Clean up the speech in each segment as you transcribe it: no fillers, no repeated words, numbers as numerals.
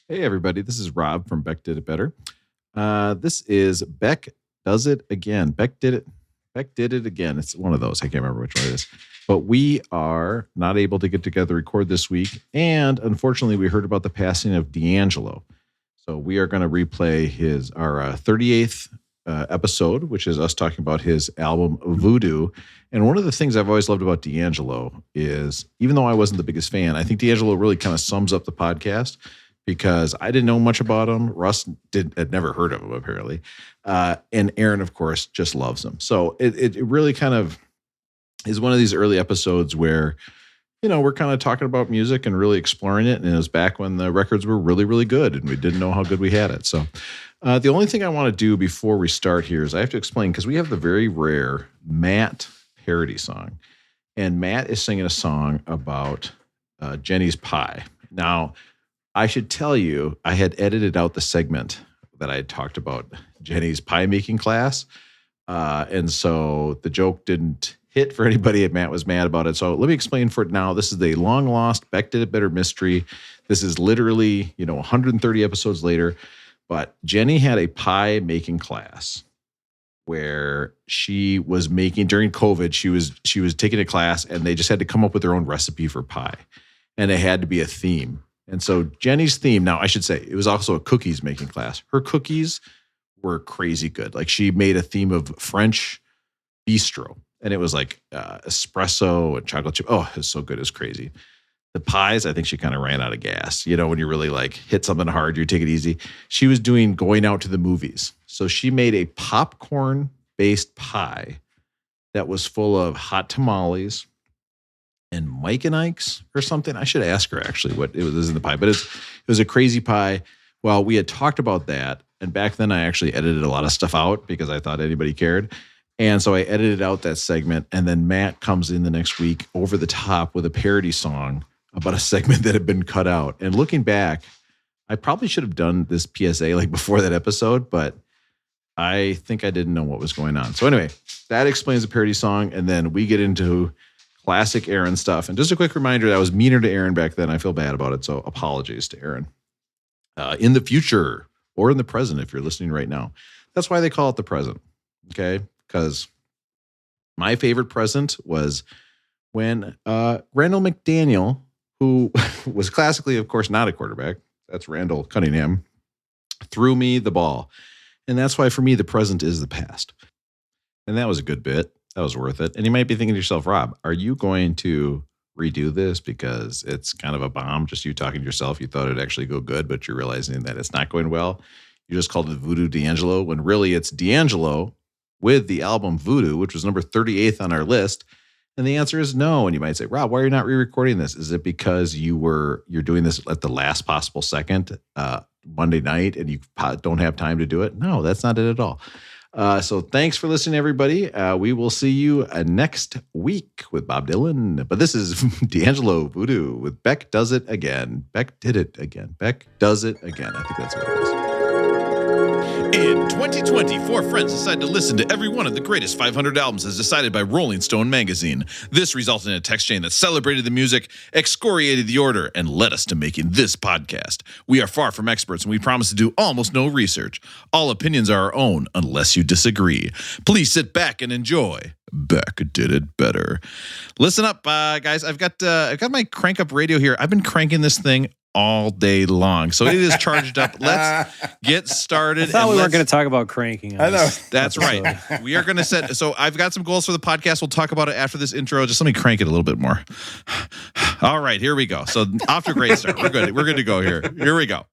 Hey, everybody. This is Rob from Beck Did It Better. This is Beck Does It Again. Beck did it again. It's one of those. I can't remember which one it is. But we are not able to get together record this week. And unfortunately, we heard about the passing of D'Angelo. So we are going to replay our 38th episode, which is us talking about his album Voodoo. And one of the things I've always loved about D'Angelo is, even though I wasn't the biggest fan, I think D'Angelo really kind of sums up the podcast, because I didn't know much about him. Russ had never heard of him, apparently. And Aaron, of course, just loves him. So it really kind of is one of these early episodes where, you know, we're kind of talking about music and really exploring it. And it was back when the records were really, really good and we didn't know how good we had it. So the only thing I want to do before we start here is I have to explain, because we have the very rare Matt parody song. And Matt is singing a song about Jenny's pie. Now, I should tell you, I had edited out the segment that I had talked about Jenny's pie making class. And so the joke didn't hit for anybody. Matt was mad about it. So let me explain for it now. This is the long lost Beck Did It Better mystery. This is literally, 130 episodes later. But Jenny had a pie making class where she was making, during COVID, she was taking a class and they just had to come up with their own recipe for pie. And it had to be a theme. And so Jenny's theme, now I should say, it was also a cookies making class. Her cookies were crazy good. Like, she made a theme of French bistro, and it was like espresso and chocolate chip. Oh, it was so good. It was crazy. The pies, I think she kind of ran out of gas. When you really like hit something hard, you take it easy. She was doing going out to the movies. So she made a popcorn-based pie that was full of hot tamales and Mike and Ike's or something. I should ask her actually what it was in the pie, but it was a crazy pie. Well, we had talked about that. And back then I actually edited a lot of stuff out because I thought anybody cared. And so I edited out that segment. And then Matt comes in the next week over the top with a parody song about a segment that had been cut out. And looking back, I probably should have done this PSA like before that episode, but I think I didn't know what was going on. So anyway, that explains the parody song. And then we get into classic Aaron stuff. And just a quick reminder that I was meaner to Aaron back then. I feel bad about it. So apologies to Aaron. In the future or in the present, if you're listening right now. That's why they call it the present. Okay. Because my favorite present was when Randall McDaniel, who was classically, of course, not a quarterback. That's Randall Cunningham, threw me the ball. And that's why for me, the present is the past. And that was a good bit. That was worth it. And you might be thinking to yourself, Rob, are you going to redo this because it's kind of a bomb? Just you talking to yourself. You thought it'd actually go good, but you're realizing that it's not going well. You just called it Voodoo D'Angelo when really it's D'Angelo with the album Voodoo, which was number 38th on our list. And the answer is no. And you might say, Rob, why are you not re-recording this? Is it because you're doing this at the last possible second Monday night and you don't have time to do it? No, that's not it at all. So thanks for listening, everybody. We will see you next week with Bob Dylan. But this is D'Angelo Voodoo with Beck Does It Again. Beck did it again. Beck does it again. I think that's what it is. In 2020, four friends decided to listen to every one of the greatest 500 albums as decided by Rolling Stone magazine. This resulted in a text chain that celebrated the music, excoriated the order, and led us to making this podcast. We are far from experts, and we promise to do almost no research. All opinions are our own, unless you disagree. Please sit back and enjoy. Beck did it better. Listen up, guys. I've got my crank up radio here. I've been cranking this thing all day long. So it is charged up. Let's get started. I thought we weren't going to talk about cranking. I know. That's right. We are going to set. So I've got some goals for the podcast. We'll talk about it after this intro. Just let me crank it a little bit more. All right, here we go. So off to a great start. We're good. We're good to go here. Here we go.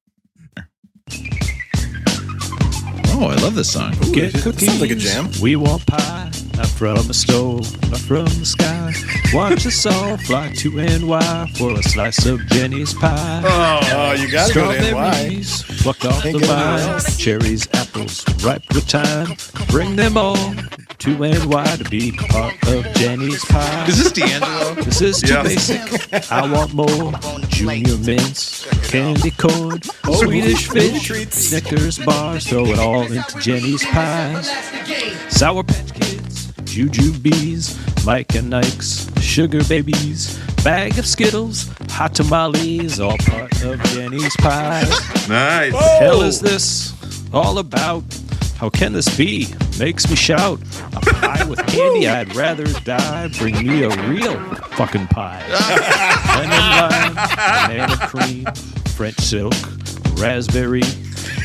Oh, I love this song. Ooh, get cookies. Sounds like a jam. We want pie, not from a stove, not from the sky. Watch us all fly to NY for a slice of Jenny's pie. Oh, you got to go to NY. Strawberries plucked off the vine, cherries, apples, ripe with time. Bring them all to NY to be part of Jenny's pie. Is this D'Angelo? This is too basic. I want more. Junior mints, candy corn, Swedish fish, Snickers bars. Throw it all into Jenny's pies. Sour Patch Kids, Jujubes, Mike and Ike's, Sugar Babies, bag of Skittles, hot tamales, all part of Jenny's pies. Nice. Hell is this all about? How can this be? Makes me shout. A pie with candy, I'd rather die. Bring me a real fucking pie. Lemon lime, banana cream, French silk, raspberry,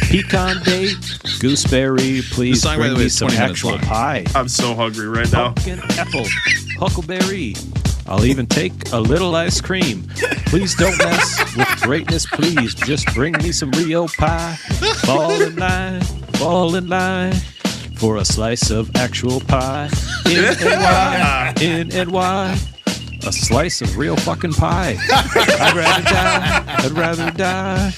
pecan date, gooseberry. Please song, by bring the way, me is some 20 minutes actual long. pie. I'm so hungry right now. Pumpkin apple, huckleberry. I'll even take a little ice cream. Please don't mess with greatness, please. Just bring me some real pie. Fall in line for a slice of actual pie. In NY, a slice of real fucking pie. I'd rather die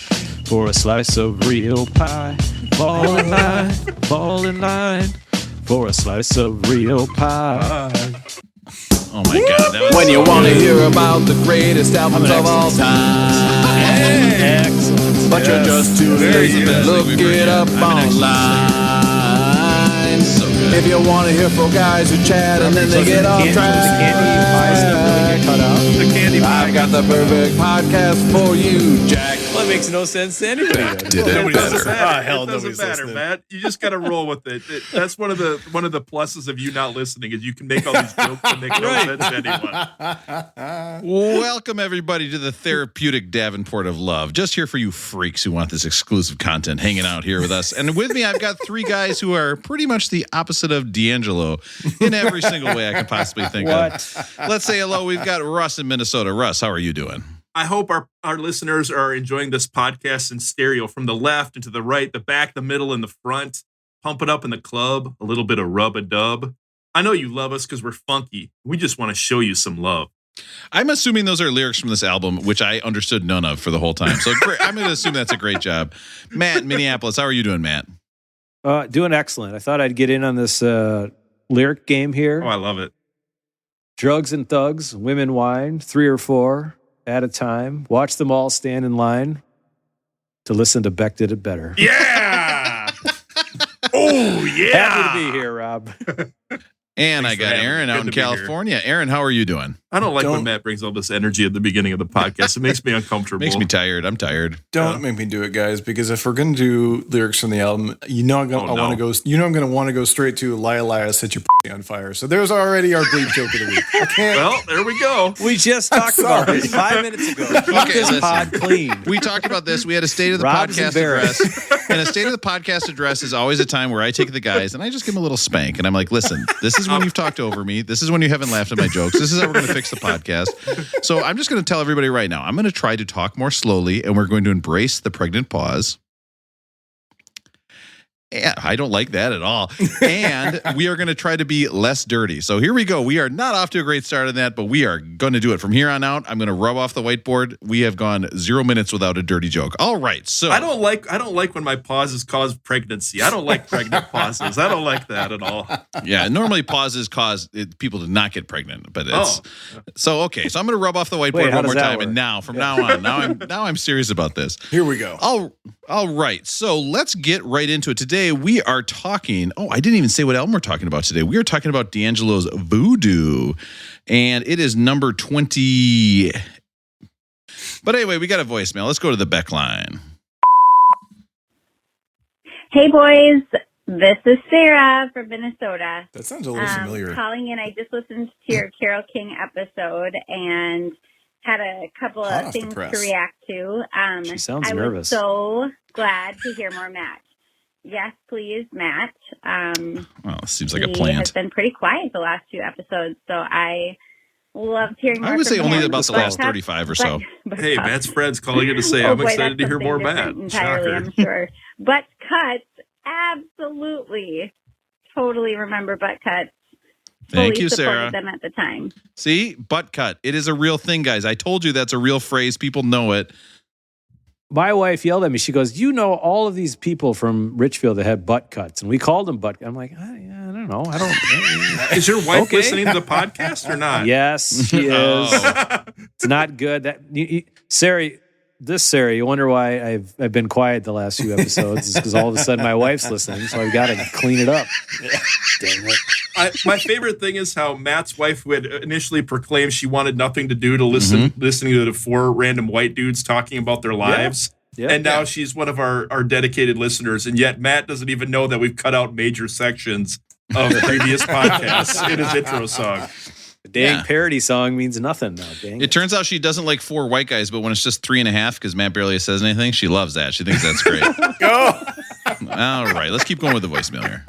for a slice of real pie. Fall in line for a slice of real pie. Oh my God. That was When so you want to good. hear about the greatest albums of all time, Excellent. but you're just too lazy to look it up online. So good. If you want to hear four guys who chat and then they get off track, The candy pie stuff really get cut out. The candy pie. I've got the perfect podcast for you, Jack. Well, it makes no sense to anybody. Did it It doesn't better. matter. hell, It doesn't nobody's matter, listening. Matt. You just got to roll with it. That's one of the pluses of you not listening is you can make all these jokes that make no sense to anyone. Welcome, everybody, to the therapeutic Davenport of love. Just here for you freaks who want this exclusive content hanging out here with us. And with me, I've got three guys who are pretty much the opposite of D'Angelo in every single way I can possibly think of. Let's say hello. We've got Russ in Minnesota. Russ, how are you doing? I hope our listeners are enjoying this podcast in stereo from the left and to the right, the back, the middle, and the front. Pump it up in the club, a little bit of rub-a-dub. I know you love us because we're funky. We just want to show you some love. I'm assuming those are lyrics from this album, which I understood none of for the whole time. So great. I'm going to assume that's a great job. Matt in Minneapolis, how are you doing, Matt? Doing excellent. I thought I'd get in on this lyric game here. Oh, I love it. Drugs and thugs, women wine, 3 or 4 at a time. Watch them all stand in line to listen to Beck Did It Better. Yeah! Oh, yeah! Happy to be here, Rob. And Thanks I for got having Aaron me. out Good in to be here. California. Aaron, how are you doing? I don't like when Don't- Matt brings all this energy at the beginning of the podcast. It makes me uncomfortable. Makes me tired. I'm tired. Don't make me do it, guys, because if we're gonna do lyrics from the album, you know I'm gonna, Oh, no. I want to go. You know I'm gonna want to go straight to "Lia Lia, Set Your P on Fire." So there's already our bleep joke of the week. I can't. Well, there we go. We just talked about sorry. this 5 minutes ago. Keep Okay, this listen. pod clean. We talked about this. We had a state of the Rob's podcast embarrassed. address. And a state of the podcast address is always a time where I take the guys and I just give them a little spank. And I'm like, listen, this is when you've talked over me. This is when you haven't laughed at my jokes. This is how we're going to fix the podcast. So I'm just going to tell everybody right now, I'm going to try to talk more slowly and we're going to embrace the pregnant pause. Yeah, I don't like that at all. And we are going to try to be less dirty. So here we go. We are not off to a great start on that, but we are going to do it from here on out. I'm going to rub off the whiteboard. We have gone 0 minutes without a dirty joke. All right. So I don't like when my pauses cause pregnancy. I don't like pregnant pauses. I don't like that at all. yeah, normally pauses cause people to not get pregnant, but it's so okay. So I'm going to rub off the whiteboard Wait, how one more does that time, work? and now from now on, now I'm serious about this. Here we go. All right. So let's get right into it. Today we are talking. Oh, I didn't even say what album we're talking about today. We are talking about D'Angelo's Voodoo, and it is number 20. But anyway, we got a voicemail. Let's go to the Beck line. Hey boys, this is Sarah from Minnesota. That sounds a little familiar. Calling in, I just listened to your Carole King episode and had a couple Hot of off the things press. to react to. She sounds I nervous. was so glad to hear more Matt. Yes, please, Matt. Well, it seems like a He plant. has been pretty quiet the last 2 episodes, so I loved hearing more I would say from only him. about the But last cut- 35 or so. but Hey, cut. Matt's friends calling in to say Oh, I'm boy, excited to that's hear more something Matt. different entirely, Shocker. I'm sure. Butt cuts, absolutely, totally remember butt cuts. Thank Fully you, supported Sarah. them at the time. See, butt cut. It is a real thing, guys. I told you that's a real phrase. People know it. My wife yelled at me. She goes, "You know all of these people from Richfield that had butt cuts, and we called them butt." I'm like, I don't know. I don't. Is your wife Okay. listening to the podcast or not? Yes, she is. Oh. It's not good. That Sarah, you wonder why I've been quiet the last few episodes? Is because all of a sudden my wife's listening, so I've got to clean it up. Dang it. My favorite thing is how Matt's wife would initially proclaim she wanted nothing to do to listening to the 4 random white dudes talking about their lives. Yeah. And now she's one of our dedicated listeners. And yet Matt doesn't even know that we've cut out major sections of previous podcasts in his intro song. The dang parody song means nothing now. Dang. It turns out she doesn't like 4 white guys, but when it's just 3.5 because Matt barely says anything, she loves that. She thinks that's great. All right, let's keep going with the voicemail here.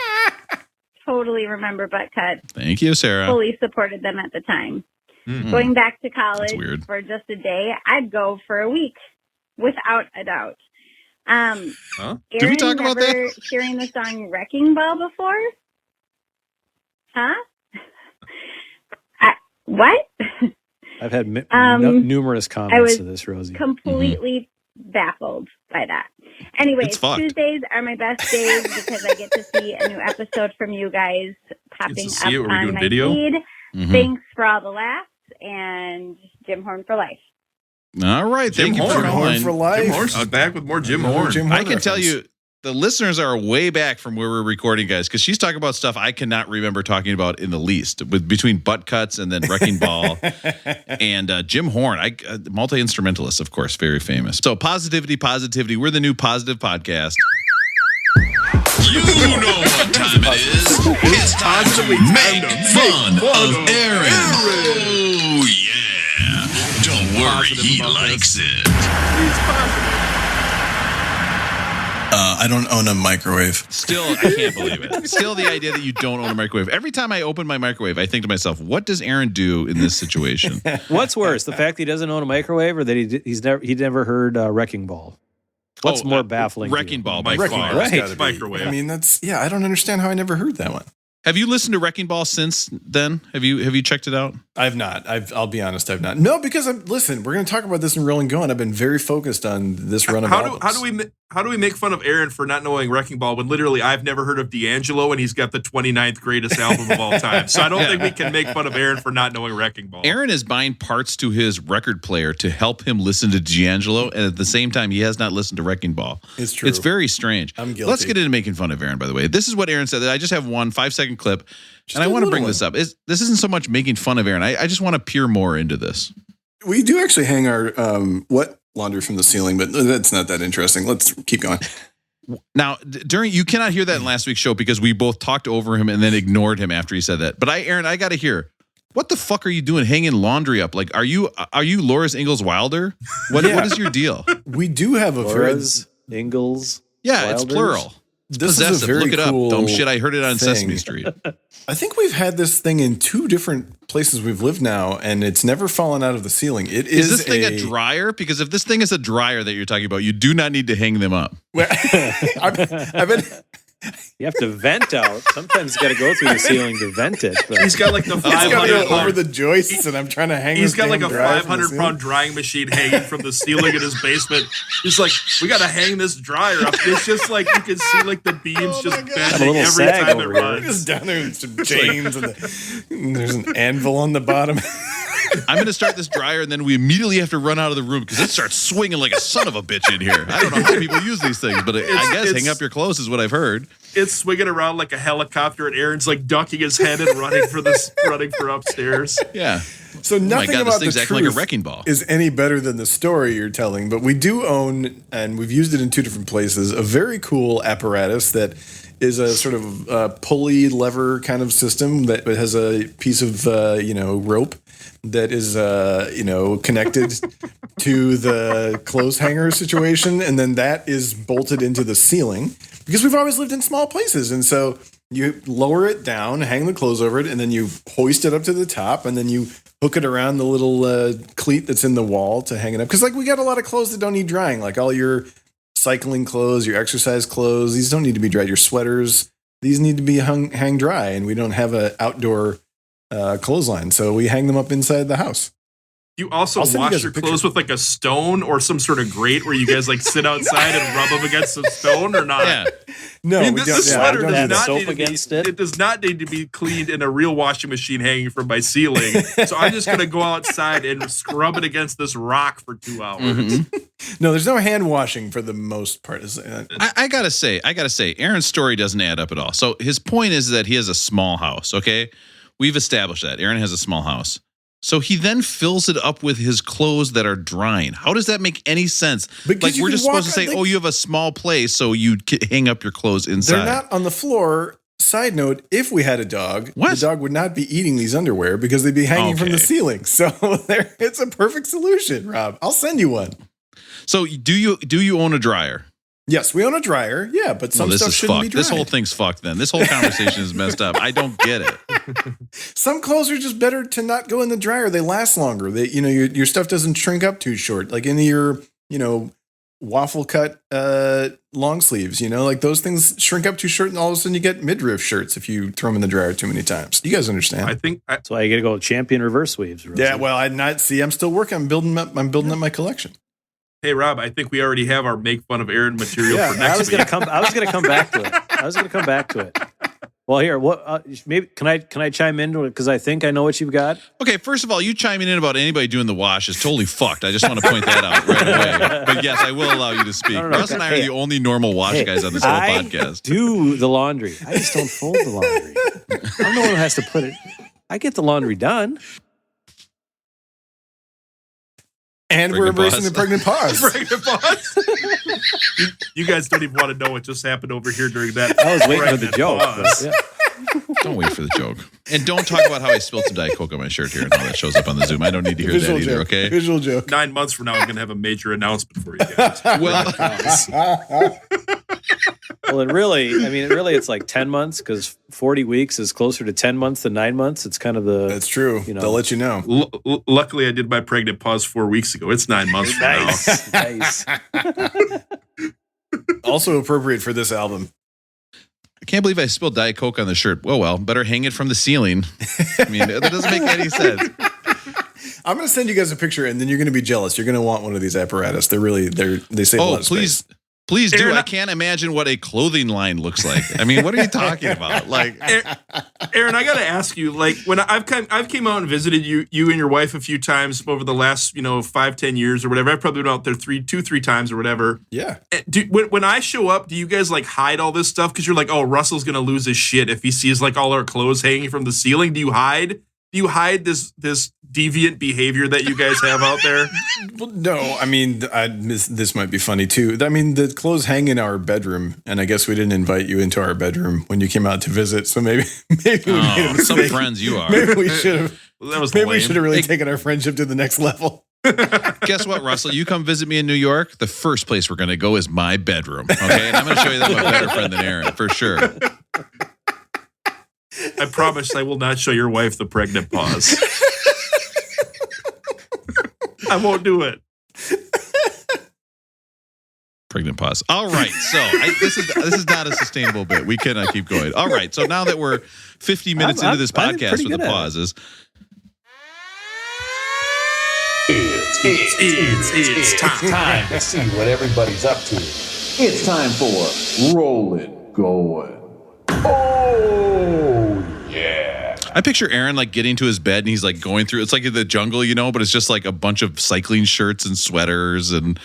Totally remember butt cut. Thank you, Sarah. Fully supported them at the time. Mhm. Going back to college That's weird. for just a day, I'd go for a week, without a doubt. Huh? Did we talk about never that? hearing the song Wrecking Ball before? Huh? What? I've had numerous I comments was to this, Rosie. completely baffled by that. Anyways, It's fucked. Tuesdays are my best days because I get to see a new episode from you guys popping see up it? Are we on doing my video? feed. Mhm. Thanks for all the laughs and Jim Horn for life. All right, thank you for Horn. calling. for life. Jim Horse is back with more Jim Another Horn. Jim I Horn can tell reference. you, the listeners are way back from where we're recording, guys, because she's talking about stuff I cannot remember talking about in the least. With between butt cuts and then Wrecking Ball and Jim Horn, multi instrumentalist, of course, very famous. So positivity. We're the new positive podcast. You know what time it is. It's time to make fun of Aaron. Oh, yeah. Don't worry, he likes it. I don't own a microwave. Still, I can't believe it. Still, the idea that you don't own a microwave. Every time I open my microwave, I think to myself, what does Aaron do in this situation? What's worse, the fact that he doesn't own a microwave, or that he never heard Wrecking Ball? What's more baffling? to you? Wrecking Ball by Wrecking far. Ball. Right. Gotta be. Microwave. I mean, I don't understand how I never heard that one. Have you listened to Wrecking Ball since then? Have you checked it out? I've not. I'll be honest. I've not. No, because listen, we're going to talk about this in Rolling Going. I've been very focused on this run of albums. How do we make fun of Aaron for not knowing Wrecking Ball when literally I've never heard of D'Angelo and he's got the 29th greatest album of all time? So I don't think we can make fun of Aaron for not knowing Wrecking Ball. Aaron is buying parts to his record player to help him listen to D'Angelo, and at the same time, he has not listened to Wrecking Ball. It's true. It's very strange. I'm guilty. Let's get into making fun of Aaron, by the way. This is what Aaron said. I just have one 5-second clip, and I a want to little bring one. this up. This isn't so much making fun of Aaron. I just want to peer more into this. We do actually hang our wet laundry from the ceiling, but that's not that interesting. Let's keep going. Now, you cannot hear that in last week's show because we both talked over him and then ignored him after he said that. But Aaron, I got to hear. What the fuck are you doing hanging laundry up? Like, are you Loris Ingalls Wilder? What is your deal? We do have a Flores, Ingalls. Yeah, it's Wilders? plural. This is a Possessive. very Look it cool up. Dumb shit. I heard it on thing. Sesame Street. I think we've had this thing in 2 different places we've lived now, and it's never fallen out of the ceiling. Is this thing a dryer? Because if this thing is a dryer that you're talking about, you do not need to hang them up. I've been. You have to vent out. Sometimes you got to go through the ceiling to vent it. But He's got like the It's got to 500 go over pound. the joists, and I'm trying to hang. He's this got like damn a dryer from the 500 ceiling. pound drying machine hanging from the ceiling in his basement. He's like, we got to hang this dryer up. It's just like you can see like the beams just Have a bending little every sag time it over here. runs. Just down there with some chains, and there's an anvil on the bottom. I'm going to start this dryer, and then we immediately have to run out of the room because it starts swinging like a son of a bitch in here. I don't know how people use these things, but I guess it's- hang up your clothes is what I've heard. It's swinging around like a helicopter, and Aaron's like ducking his head and running for upstairs. Yeah. So Oh my nothing God, this about the thing's acting like a truth wrecking ball. is any better than the story you're telling, but we do own, and we've used it in 2 different places, a very cool apparatus that is a sort of pulley lever kind of system that has a piece of rope that is connected to the clothes hanger situation, and then that is bolted into the ceiling because we've always lived in small places, and so you lower it down, hang the clothes over it, and then you hoist it up to the top, and then you hook it around the little cleat that's in the wall to hang it up. Because we got a lot of clothes that don't need drying, like all your cycling clothes, your exercise clothes. These don't need to be dried. Your sweaters, these need to be hang dry, and we don't have an outdoor clothesline, so we hang them up inside the house. You also I'll send you wash guys a your picture. clothes with like a stone or some sort of grate where you guys like sit outside and rub them against some stone or not? Yeah. No, I mean, we this, don't. this Yeah, sweater we don't does do that. not soap need to be, against it? it does not need to be cleaned in a real washing machine hanging from my ceiling. So I'm just gonna go outside and scrub it against this rock for 2 hours. No, there's no hand washing for the most part. I gotta say, Aaron's story doesn't add up at all. So his point is that he has a small house. Okay, we've established that Aaron has a small house. So he then fills it up with his clothes that are drying. How does that make any sense? Because Like you we're can just supposed to walk say, on- "Oh, you have a small place, so you hang up your clothes inside." They're not on the floor. Side note, if we had a dog, What? the dog would not be eating these underwear because they'd be hanging from the Okay. ceiling. So it's a perfect solution, Rob. I'll send you one. So do you own a dryer? Yes, we own a dryer. Yeah, but some Well, this stuff is shouldn't fucked. be dried. This whole thing's fucked. Then this whole conversation is messed up. I don't get it. Some clothes are just better to not go in the dryer. They last longer. They, your stuff doesn't shrink up too short. Like in your, waffle cut long sleeves. Like those things shrink up too short, and all of a sudden you get midriff shirts if you throw them in the dryer too many times. You guys understand? I think That's why you got to go champion reverse weaves. Rosie. Yeah. Well, I'm still working. I'm building up my collection. Hey Rob, I think we already have our make fun of Aaron material for I next was week. gonna come back to it. Well, here, what? Maybe can I chime in because I think I know what you've got. Okay, first of all, you chiming in about anybody doing the wash is totally fucked. I just want to point that out right away. But yes, I will allow you to speak. No. Russ and I are the only normal wash guys on this whole I podcast. do the laundry. I just don't fold the laundry. I'm the one who has to put it. I get the laundry done. And we're Pregnant embracing pause. the pregnant pause. Pregnant pause. you guys don't even want to know what just happened over here during that. I was waiting for the pregnant joke. pause. but, yeah. Don't wait for the joke. And don't talk about how I spilled some Diet Coke on my shirt here and how that shows up on the Zoom. I don't need to hear Visual that either, joke. okay? Visual joke. 9 months from now, I'm going to have a major announcement for you guys. Well, Well, it's like 10 months because 40 weeks is closer to 10 months than 9 months. It's kind of the. That's true. You know. They'll let you know. Luckily, I did my pregnant pause 4 weeks ago. It's 9 months from now. Nice. Also appropriate for this album. I can't believe I spilled Diet Coke on the shirt. Well, better hang it from the ceiling. I mean, that doesn't make any sense. I'm going to send you guys a picture, and then you're going to be jealous. You're going to want one of these apparatus. They save a lot of space. Please do. Aaron, I can't imagine what a clothing line looks like. I mean, what are you talking about? Like, Aaron, I got to ask you, like, when I've came out and visited you and your wife a few times over the last, 5-10 years or whatever. I've probably been out there 2-3 times or whatever. Yeah. When I show up, do you guys like hide all this stuff? Because you're like, oh, Russell's going to lose his shit if he sees like all our clothes hanging from the ceiling. Do you hide this deviant behavior that you guys have out there? Well, no, I mean, this might be funny too. I mean, the clothes hang in our bedroom, and I guess we didn't invite you into our bedroom when you came out to visit. So maybe we made a some mistake. friends you are. Maybe we should have. That was Maybe lame. we should have really taken our friendship to the next level. Guess what, Russell? You come visit me in New York, the first place we're going to go is my bedroom. Okay. And I'm going to show you that I'm a better friend than Aaron, for sure. I promise I will not show your wife the pregnant pause. I won't do it. Pregnant pause. All right. So this is not a sustainable bit. We cannot keep going. All right. So now that we're 50 minutes into this I'm podcast pretty with the good at it. pauses, It's time. to see what everybody's up to. It's time for Roll It Going. Oh, yeah. I picture Aaron like getting to his bed and he's like going through, it's like in the jungle, but it's just like a bunch of cycling shirts and sweaters and,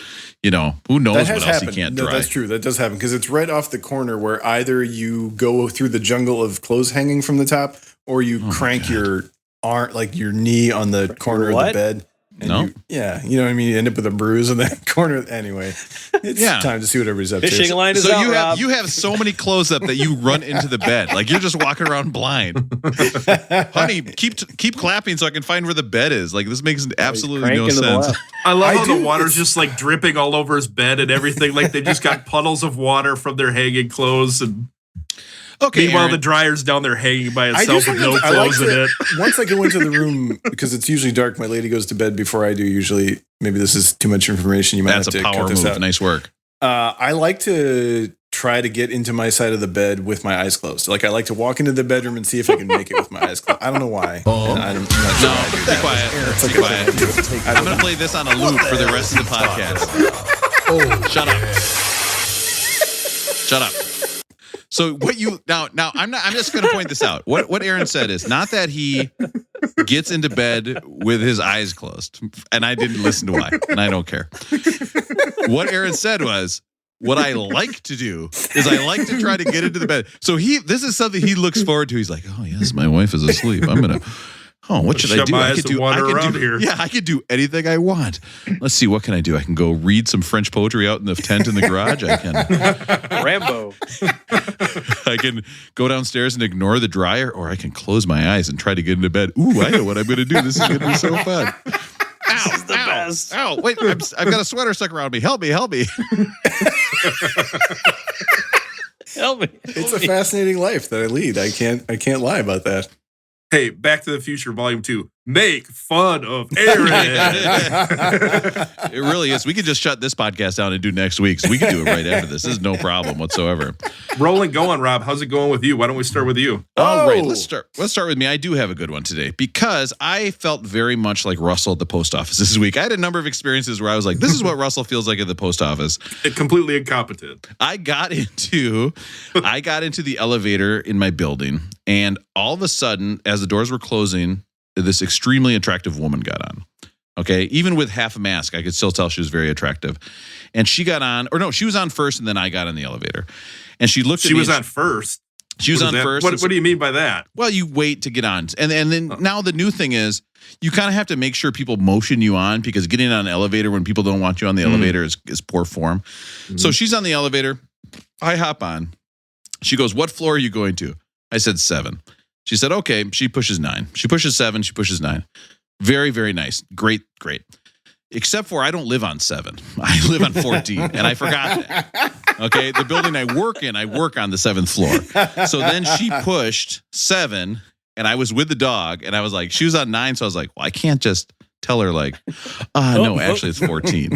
who knows what else he can't No, dry. that's true. That does happen because it's right off the corner where either you go through the jungle of clothes hanging from the top or you crank your arm, like your knee on the corner of What? the bed. And No. you know what I mean? You end up with a bruise on that corner. Anyway, it's time to see what everybody's up Fishing to. line is So out, you have Rob. you have so many clothes up that you run into the bed. Like you're just walking around blind. Honey, keep clapping so I can find where the bed is. Like this makes absolutely no Cranking to the sense. left. I love I how do. the water's It's- just like dripping all over his bed and everything. Like they just got puddles of water from their hanging clothes. And Okay, meanwhile, Aaron. the dryer's down there hanging by I itself do with no sometimes- I like clothes in to- it. Once I go into the room, because it's usually dark, my lady goes to bed before I do. Usually, maybe this is too much information. You might That's have a to power cut this move. out. Nice work. I like to try to get into my side of the bed with my eyes closed. Like I like to walk into the bedroom and see if I can make it with my eyes closed. I don't know why. And I'm not sure No, why I do be that. quiet. It's Be like a quiet. thing I I'm don't going to know. play this on a loop for the rest of the podcast. Shut up. Shut up. So what you now I'm just going to point this out. What Aaron said is not that he gets into bed with his eyes closed, and I didn't listen to why, and I don't care. What Aaron said was, what I like to do is I like to try to get into the bed. So this is something he looks forward to. He's like, oh yes, my wife is asleep. I'm gonna. Oh, what should I do? I could do anything I want. Let's see, what can I do? I can go read some French poetry out in the tent in the garage. I can Rambo. I can go downstairs and ignore the dryer, or I can close my eyes and try to get into bed. Ooh, I know what I'm going to do. This is going to be so fun. Ow, This is the best. Ow, wait, I've got a sweater stuck around me. Help me. Help me. It's a fascinating life that I lead. I can't lie about that. Hey, Back to the Future Volume 2. Make fun of Aaron. It really is. We could just shut this podcast down and do next week. So we can do it right after this. This is no problem whatsoever. Rolling going, Rob. How's it going with you? Why don't we start with you? All right, let's start with me. I do have a good one today because I felt very much like Russell at the post office this week. I had a number of experiences where I was like, this is what Russell feels like at the post office. Completely incompetent. I got into the elevator in my building, and all of a sudden, as the doors were closing, this extremely attractive woman got on. Okay, even with half a mask, I could still tell she was very attractive. And she got on, or no, she was on first, and then I got on the elevator. And she looked at me. She was on first. She was on first. What do you mean by that? Well, you wait to get on. And then now the new thing is you kind of have to make sure people motion you on, because getting on an elevator when people don't want you on the elevator is poor form. Mm-hmm. So she's on the elevator. I hop on. She goes, what floor are you going to? I said 7. She said, okay. She pushes 9. She pushes 7. She pushes 9. Very, very nice. Great. Except for I don't live on 7. I live on 14, and I forgot that. Okay, the building I work on the 7th floor. So then she pushed 7, and I was with the dog, and I was like, she was on 9, so I was like, well, I can't just tell her like, no, actually it's 14.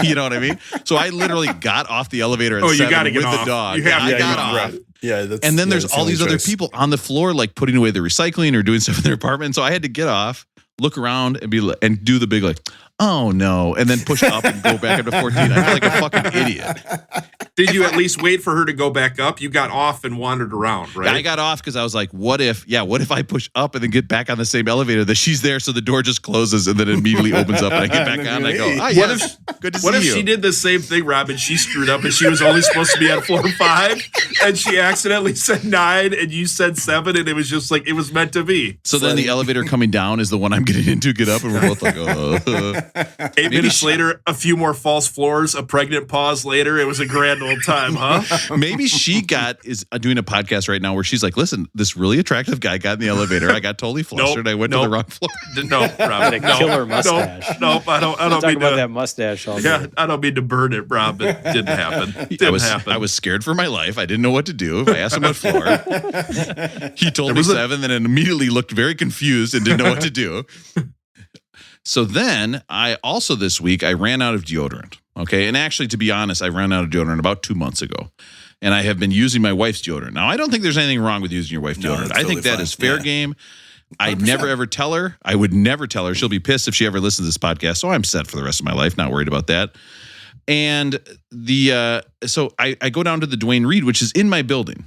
You know what I mean? So I literally got off the elevator at 7 with the dog. I got off. Yeah, and then there's all these other people on the floor, like putting away the recycling or doing stuff in their apartment. So I had to get off, look around, and do the big like, oh no, and then push up and go back up to 14. I feel like a fucking idiot. Did you at least wait for her to go back up? You got off and wandered around, right? I got off because I was like, what if I push up and then get back on the same elevator that she's there, so the door just closes and then it immediately opens up and I get back on and I go, yes, good to see you. What if she did the same thing, Rob, and she screwed up and she was only supposed to be on floor 5 and she accidentally said 9 and you said 7 and it was just like, it was meant to be. So then the elevator coming down is the one I'm getting into, get up, and we're both like, oh. 8 minutes later, a few more false floors, a pregnant pause later. It was a grand old time, huh? Maybe she is doing a podcast right now where she's like, listen, this really attractive guy got in the elevator. I got totally flustered. I went to the wrong floor. No, Rob. A killer mustache. No, I don't mean about to, that mustache all day. Yeah, I don't mean to burn it, Rob. It didn't happen. I was scared for my life. I didn't know what to do. I asked him what floor. He told me 7, then immediately looked very confused and didn't know what to do. So then this week I ran out of deodorant. Okay. And actually, to be honest, I ran out of deodorant about 2 months ago. And I have been using my wife's deodorant. Now, I don't think there's anything wrong with using your wife's deodorant. I think that is fair game. I never ever tell her. I would never tell her. She'll be pissed if she ever listens to this podcast. So I'm set for the rest of my life. Not worried about that. And so I go down to the Dwayne Reed, which is in my building,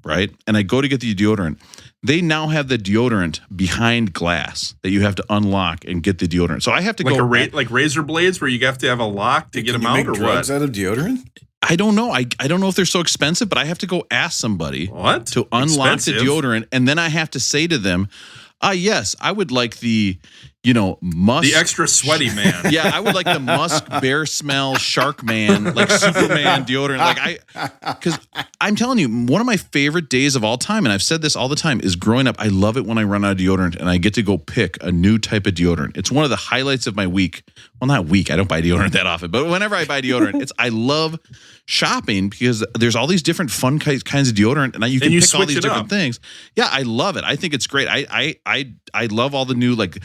right? And I go to get the deodorant. They now have the deodorant behind glass that you have to unlock and get the deodorant. So I have to go like razor blades where you have to have a lock to get them out, or what? Out of deodorant? I don't know. I don't know if they're so expensive, but I have to go ask somebody to unlock the deodorant, and then I have to say to them, yes, I would like the, musk. The extra sweaty man. Yeah, I would like the musk bear smell shark man, like Superman deodorant. Because I'm telling you, one of my favorite days of all time, and I've said this all the time, is growing up. I love it when I run out of deodorant and I get to go pick a new type of deodorant. It's one of the highlights of my week. Well, not week. I don't buy deodorant that often, but whenever I buy deodorant, I love shopping because there's all these different fun kinds of deodorant, and you can pick all these different things. Yeah, I love it. I think it's great. I love all the new like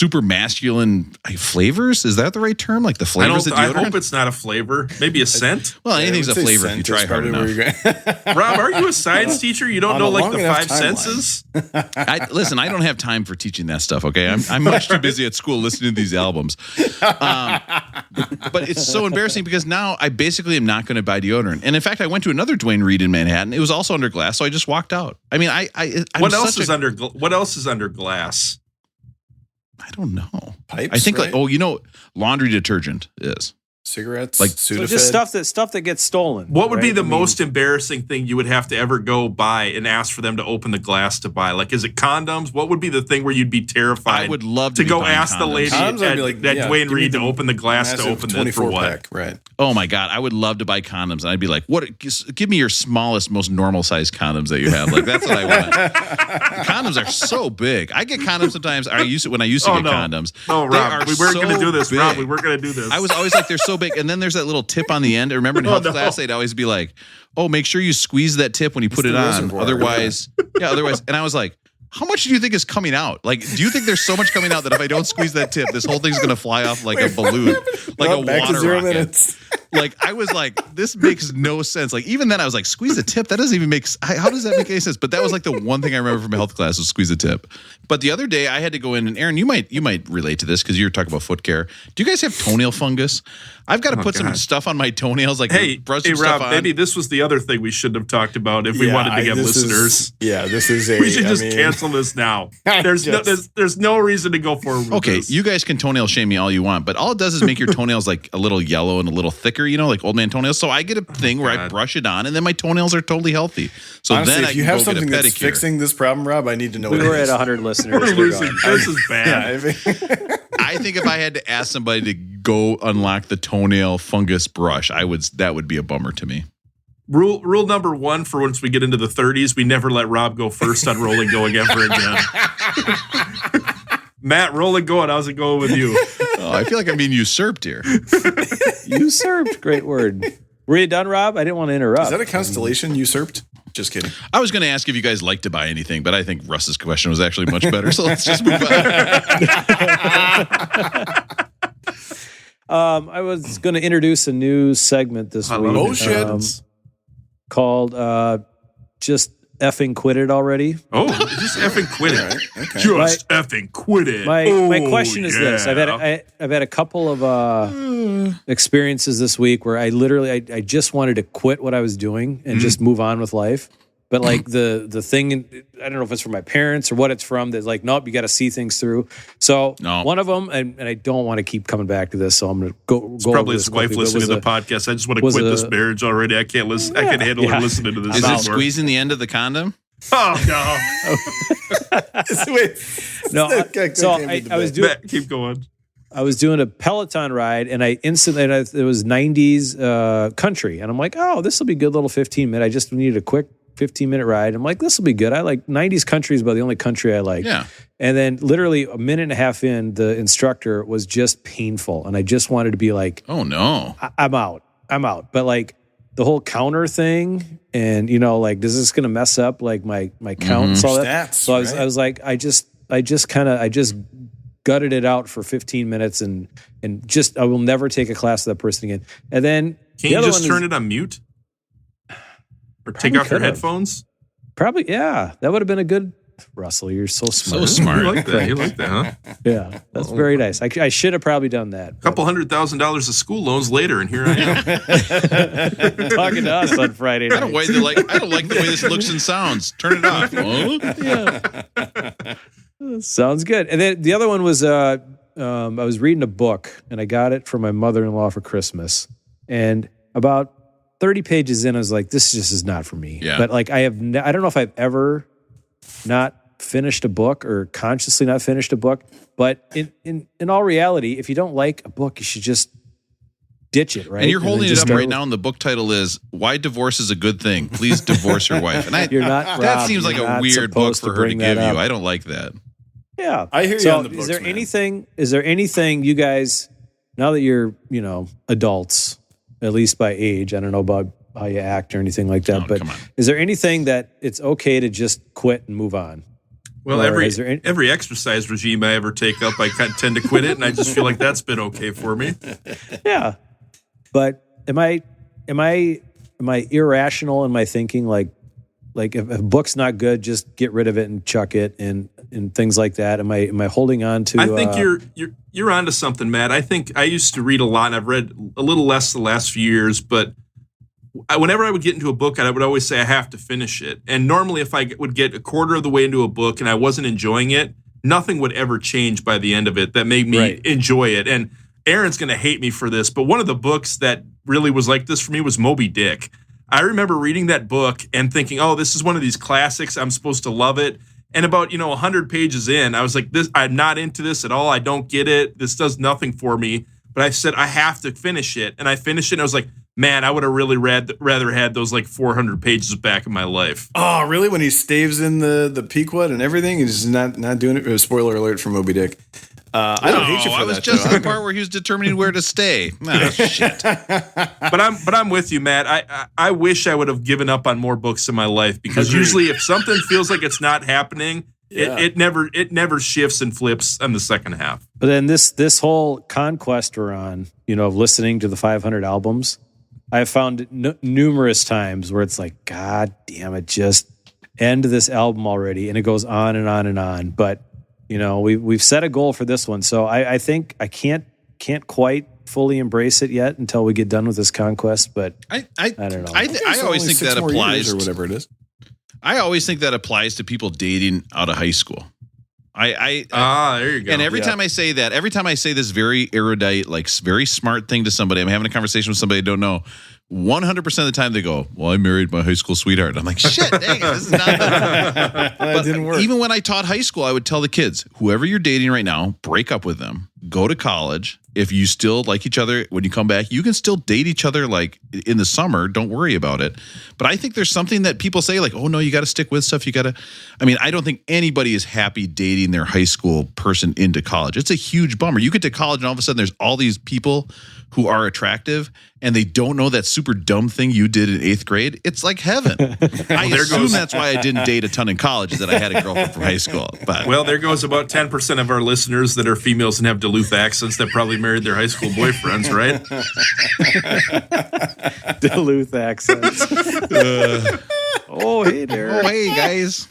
super masculine flavors. Is that the right term? Like the flavors of I deodorant? hope it's not a flavor. Maybe a scent. Well, anything's a flavor if you try hard enough. Rob, are you a science teacher? You don't know like the five senses? Listen, I don't have time for teaching that stuff. Okay, I'm much too busy at school listening to these albums. But it's so embarrassing because now I basically am not going to buy deodorant. And in fact, I went to another Dwayne Reed in Manhattan. It was also under glass, so I just walked out. I mean, What else is under glass? I don't know. Pipes, I think right? laundry detergent is. Cigarettes, Like- So Sudafed. just stuff that gets stolen. What would be right? the I mean, most embarrassing thing you would have to ever go buy and ask for them to open the glass to buy? Like, is it condoms? What would be the thing where you'd be terrified I would love to be go buying ask the condoms. lady Condoms, I'd at be like, that yeah, Dwayne give me Reed to the open the glass to massive open it for 24 what? pack, right? Oh my God, I would love to buy condoms. And I'd be like, what? Give me your smallest, most normal sized condoms that you have. Like, that's what I want. Condoms are so big. I get condoms sometimes. When I used to get condoms. Oh, they Rob, are we weren't going to so do this. big. Rob, we weren't going to do this. I was always like, they're so big. And then there's that little tip on the end. I remember in health class, they'd always be like, oh, make sure you squeeze that tip when you put it the on. reservoir, Otherwise. And I was like, how much do you think is coming out? Like, do you think there's so much coming out that if I don't squeeze that tip, this whole thing's going to fly off like a balloon, like a Back to water 0 rocket? minutes. Like, I was like, this makes no sense. Like, even then I was like, squeeze the tip? That doesn't even make how does that make any sense? But that was like the one thing I remember from health class was squeeze the tip. But the other day I had to go in, and Aaron, you might relate to this because you're talking about foot care. Do you guys have toenail fungus? I've got to put some stuff on my toenails, like brush some stuff Rob, on. maybe this was the other thing we shouldn't have talked about if we wanted to get listeners. This is a. We should just cancel this now. There's no reason to go forward with Okay, this. you guys can toenail shame me all you want, but all it does is make your toenails like a little yellow and a little thicker, like old man toenails. So I get a thing where I brush it on, and then my toenails are totally healthy. So Honestly, then I if you can have go get a something that's pedicure. fixing this problem, Rob, I need to know. We what were it at is. 100 listeners. We're losing. This is bad. I think if I had to ask somebody to go unlock the toenail fungus brush, that would be a bummer to me. Rule number 1 for once we get into the 30s, we never let Rob go first on Roll and Go ever again. Matt, Roll and Go, how's it going with you? Oh, I feel like I'm being usurped here. Usurped, great word. Were you done, Rob? I didn't want to interrupt. Is that a constellation usurped? Just kidding. I was going to ask if you guys like to buy anything, but I think Russ's question was actually much better. So let's just move on. I was going to introduce a new segment this week. Oh, shit. Called Just Effing Quit It Already. Oh, just effing quit it. Right, okay. Just effing quit it. My question is this. I've had a couple of experiences this week where I just wanted to quit what I was doing and just move on with life. But like the thing, I don't know if it's from my parents or what it's from, that's like, nope, you got to see things through. So one of them, and I don't want to keep coming back to this, so I'm going to go. It's probably over his wife listening to the podcast. I just want to quit this marriage already. I can't listen. I can't handle her listening to this Is it anymore. squeezing the end of the condom? Oh no! Wait. No, so I was doing. Matt, keep going. I was doing a Peloton ride, and it was 90s country, and I'm like, oh, this will be a good little 15-minute. I just needed a quick 15-minute ride. I'm like, this will be good. I like 90s country is about the only country I like. Yeah. And then literally a minute and a half in, the instructor was just painful, and I just wanted to be like, oh no, I'm out. But like the whole counter thing, and like, is this going to mess up like my counts, all that? Stats, So I was like, I just gutted it out for 15 minutes and just, I will never take a class with that person again. And then Can't you just turn it on mute? Or take off your headphones? Probably, yeah. That would have been a good, Russell, you're so smart. So smart. You like that? You like that, huh? Yeah, that's very nice. I should have probably done that. $200,000 of school loans later, and here I am. Talking to us on Friday night. I don't like the way this looks and sounds. Turn it off. Yeah. Sounds good. And then the other one was I was reading a book, and I got it from my mother-in-law for Christmas. And about 30 pages in, I was like, this just is not for me. Yeah. But like, I don't know if I've ever not finished a book or consciously not finished a book. But in all reality, if you don't like a book, you should just ditch it, right? And you're holding it up right now. now, and the book title is "Why Divorce is a Good Thing." Please divorce your wife. And You're not, that Rob, seems like you're a not weird book supposed for to her to bring give that you. up. I don't like that. Yeah. I hear you So on the books, is there man. anything you guys, now that you're, adults, at least by age, I don't know about how you act or anything like that, but come on. is there anything that it's okay to just quit and move on? Well, Or is there every exercise regime I ever take up, I tend to quit it, and I just feel like that's been okay for me. Yeah. But am I irrational in my thinking? Like if a book's not good, just get rid of it and chuck it and things like that. Am I holding on to? I think you're onto something, Matt. I think I used to read a lot, and I've read a little less the last few years, but whenever I would get into a book, I would always say I have to finish it. And normally if I would get a quarter of the way into a book and I wasn't enjoying it, nothing would ever change by the end of it that made me enjoy it. And Aaron's going to hate me for this, but one of the books that really was like this for me was Moby Dick. I remember reading that book and thinking, oh, this is one of these classics. I'm supposed to love it. And about, 100 pages in, I was like, I'm not into this at all. I don't get it. This does nothing for me. But I said, I have to finish it. And I finished it and I was like, man, I would have really rather had those like 400 pages back in my life. Oh, really? When he staves in the Pequot and everything, he's not doing it. Spoiler alert for Moby Dick. I don't hate you for that. I was just the part where he was determining where to stay. Oh, shit. But I'm with you, Matt. I wish I would have given up on more books in my life because usually if something feels like it's not happening, it never shifts and flips on the second half. But then this whole conquest we're on, of listening to the 500 albums, I've found numerous times where it's like, God damn it, just end this album already, and it goes on and on and on. But we've set a goal for this one, so I think I can't quite fully embrace it yet until we get done with this conquest. But I don't know. I always think that applies or whatever it is. I always think that applies to people dating out of high school. There you go. And every time I say this very erudite, like very smart thing to somebody, I'm having a conversation with somebody I don't know. 100% of the time they go, well, I married my high school sweetheart. I'm like, shit, dang it, this is not that. That didn't work. Even when I taught high school, I would tell the kids, whoever you're dating right now, break up with them, go to college. If you still like each other, when you come back, you can still date each other like in the summer. Don't worry about it. But I think there's something that people say like, oh no, you got to stick with stuff. I don't think anybody is happy dating their high school person into college. It's a huge bummer. You get to college and all of a sudden there's all these people who are attractive and they don't know that super dumb thing you did in 8th grade. It's like heaven. I assume that's why I didn't date a ton in college, is that I had a girlfriend from high school. But well, there goes about 10% of our listeners that are females and have Duluth accents that probably married their high school boyfriends, right? Duluth accents. Oh, hey there. Oh, hey, guys.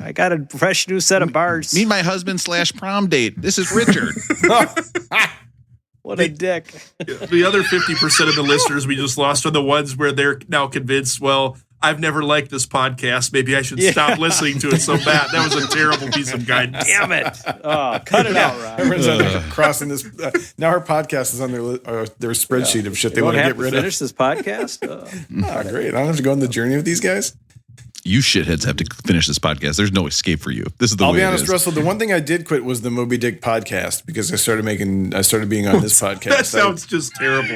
I got a fresh new set of bars. Meet my husband / prom date. This is Richard. What a dick. The other 50% of the listeners we just lost are the ones where they're now convinced, well, I've never liked this podcast. Maybe I should stop listening to it so bad. That was a terrible piece of guidance. Damn it. Oh, cut it out, Rob. Everyone's on there crossing this. Now our podcast is on their spreadsheet of shit they want to get rid of. Finish this podcast? Great. I don't have to go on the journey with these guys. You shitheads have to finish this podcast. There's no escape for you. This is the way it is. I'll be honest, Russell, the one thing I did quit was the Moby Dick podcast because I started being on this podcast. That sounds just terrible.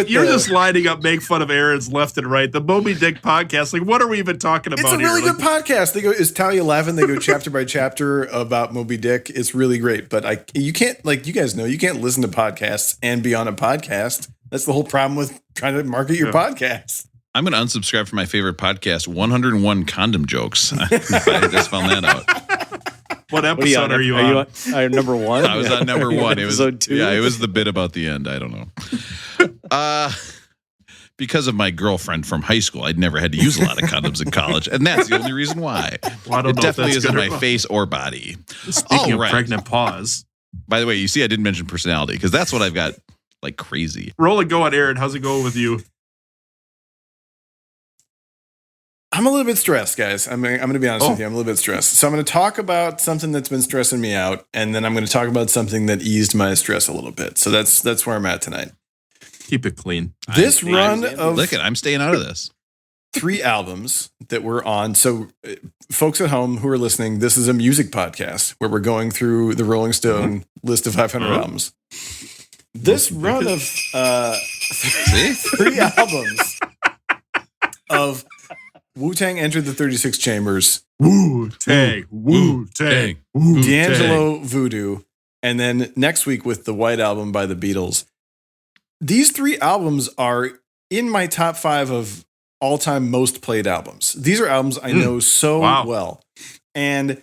You're just lining up, make fun of Aaron's left and right. The Moby Dick podcast. Like, what are we even talking about here? It's a really good podcast. They go, is Talia laughing? They go chapter by chapter about Moby Dick. It's really great. But you can't, like you guys know, you can't listen to podcasts and be on a podcast. That's the whole problem with trying to market your podcast. I'm going to unsubscribe from my favorite podcast, 101 Condom Jokes. I just found that out. What episode are you on? Are you number one? I was on number one. It was episode 2. Yeah, it was the bit about the end. I don't know. Because of my girlfriend from high school, I'd never had to use a lot of condoms in college, and that's the only reason why. Well, it definitely isn't my face or body. Speaking of pregnant pause. By the way, you see I didn't mention personality because that's what I've got like crazy. Roll and go on, Aaron. How's it going with you? I'm a little bit stressed, guys. I'm going to be honest with you. I'm a little bit stressed. So I'm going to talk about something that's been stressing me out, and then I'm going to talk about something that eased my stress a little bit. So that's where I'm at tonight. Keep it clean. This run of look, I'm staying out of this. 3 albums that we're on. So folks at home who are listening, this is a music podcast where we're going through the Rolling Stone list of 500 albums. This run of 3 albums of Wu-Tang Entered the 36 Chambers. Wu-Tang. D'Angelo Voodoo. And then next week with the White Album by the Beatles. These 3 albums are in my top 5 of all-time most played albums. These are albums I know so well. And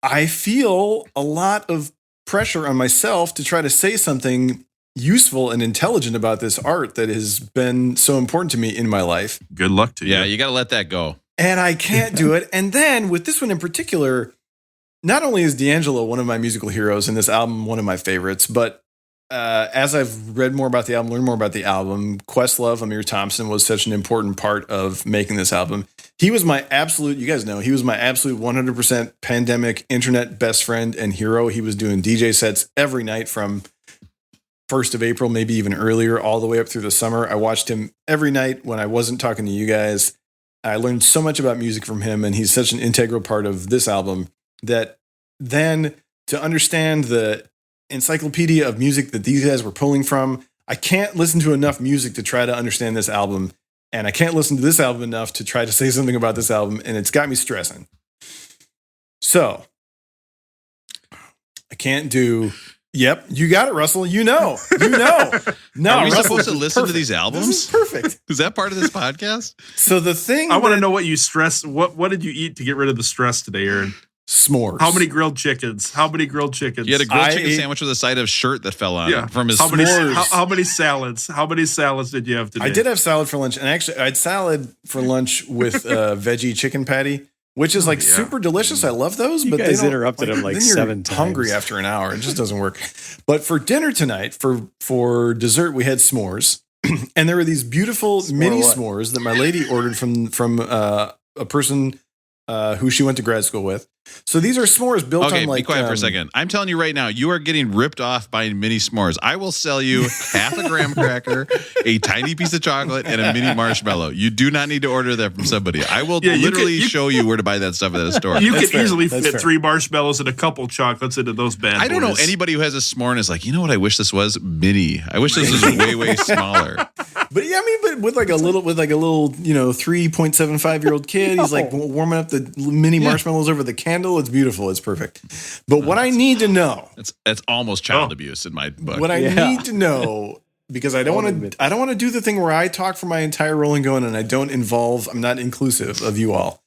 I feel a lot of pressure on myself to try to say something useful and intelligent about this art that has been so important to me in my life. Good luck to you. Yeah, you got to let that go. And I can't do it. And then with this one in particular, not only is D'Angelo one of my musical heroes and this album one of my favorites, but as I've read more about the album, learned more about the album, Questlove, Amir Thompson was such an important part of making this album. He was my absolute, you guys know, he was my absolute 100% pandemic internet best friend and hero. He was doing DJ sets every night from 1st of April, maybe even earlier, all the way up through the summer. I watched him every night when I wasn't talking to you guys. I learned so much about music from him, and he's such an integral part of this album that then to understand the encyclopedia of music that these guys were pulling from, I can't listen to enough music to try to understand this album, and I can't listen to this album enough to try to say something about this album, and it's got me stressing. So, I can't do... Yep, you got it, Russell. You know. No, are we Russell, supposed to listen perfect. to these albums? This is perfect. Is that part of this podcast? So the thing I want to know what you stress. What did you eat to get rid of the stress today, Aaron? S'mores. How many grilled chickens? You had a grilled chicken sandwich with a side of shirt that fell on from his s'mores. How many salads? How many salads did you have today? I did have salad for lunch, and actually I had salad for lunch with veggie chicken patty, which is super delicious. I love those. But guys they don't, interrupted him like then you're 7 times. Hungry after an hour. It just doesn't work. But for dinner tonight, for dessert, we had s'mores, and there were these beautiful mini s'mores that my lady ordered from a person who she went to grad school with. So these are s'mores built on like... be quiet for a second. I'm telling you right now, you are getting ripped off by mini s'mores. I will sell you half a graham cracker, a tiny piece of chocolate, and a mini marshmallow. You do not need to order that from somebody. I will literally show you where to buy that stuff at the store. You could easily fit 3 marshmarshmallows and a couple chocolates into those bad boys. I don't know anybody who has a s'more and is like, you know what I wish this was? Mini. I wish this was way, way smaller. But yeah, but with like a little, 3.75-year-old kid, he's like warming up the mini marshmallows over the candle. It's beautiful. It's perfect. But what I need to know, that's almost child abuse in my book. What I need to know, because I don't want to do the thing where I talk for my entire Rolling Going and I'm not inclusive of you all.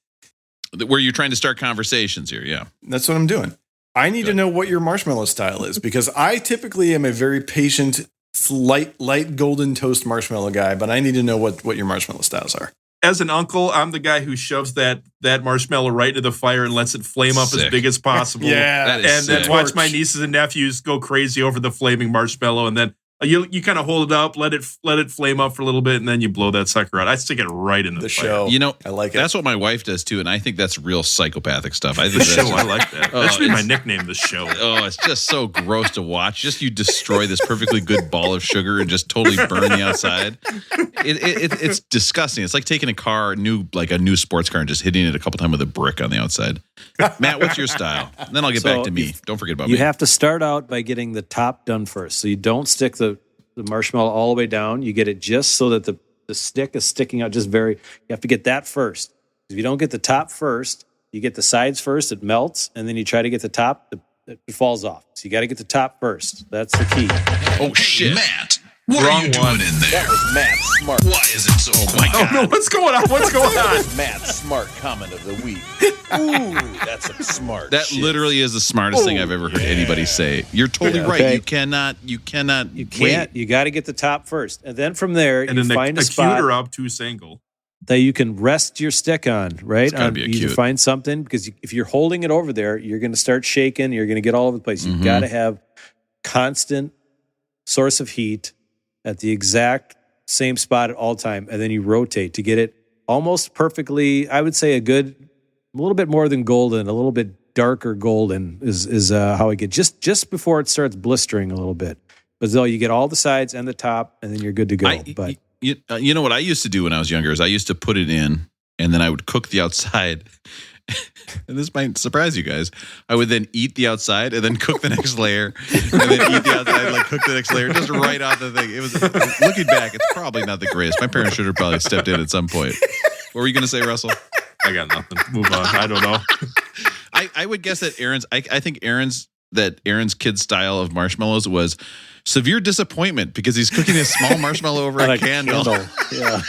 Where you're trying to start conversations here. Yeah. That's what I'm doing. I need to know what your marshmallow style is, because I typically am a very patient, light golden toast marshmallow guy, but I need to know what your marshmallow styles are. As an uncle, I'm the guy who shoves that marshmallow right into the fire and lets it flame up as big as possible. Then watch my nieces and nephews go crazy over the flaming marshmallow, and then you kind of hold it up, let it flame up for a little bit, and then you blow that sucker out. I stick it right in the fire. Show. You know, I like it. That's what my wife does too, and I think that's real psychopathic stuff. I think the show. I like that. That should be my nickname. The show. Oh, it's just so gross to watch. Just you destroy this perfectly good ball of sugar and just totally burn the outside. It's disgusting. It's like taking a new sports car and just hitting it a couple times with a brick on the outside. Matt, what's your style? And then I'll get back to me. Don't forget about me. You have to start out by getting the top done first. So you don't stick the marshmallow all the way down. You get it just so that the stick is sticking out you have to get that first. If you don't get the top first, you get the sides first, it melts, and then you try to get the top, it falls off. So you got to get the top first. That's the key. Oh, shit. Matt, what are you doing in there? That was Matt Smart. Why is it so my God. Oh, no, what's going on? Matt Smart comment of the week. Ooh, that's some smart That shit. literally is the smartest thing I've ever heard anybody say. You're totally right. Okay. You cannot. You got to get the top first. And then from there, And you then find a acute spot or obtuse angle. that you can rest your stick on, right? gotta be You acute. find something, because if you're holding it over there, you're going to start shaking. You're going to get all over the place. You've got to have constant source of heat at the exact same spot at all time, and then you rotate to get it almost perfectly. I would say a little bit more than golden, a little bit darker golden is how I get just before it starts blistering a little bit. But though you get all the sides and the top, and then you're good to go. You know what I used to do when I was younger is I used to put it in, and then I would cook the outside. And this might surprise you guys. I would then eat the outside and then cook the next layer, and then eat the outside, like cook the next layer, just right off the thing. It was looking back, it's probably not the greatest. My parents should have probably stepped in at some point. What were you going to say, Russell? I got nothing. Move on. I don't know. I would guess that I think Aaron's kid style of marshmallows was severe disappointment because he's cooking a small marshmallow over a candle. Yeah.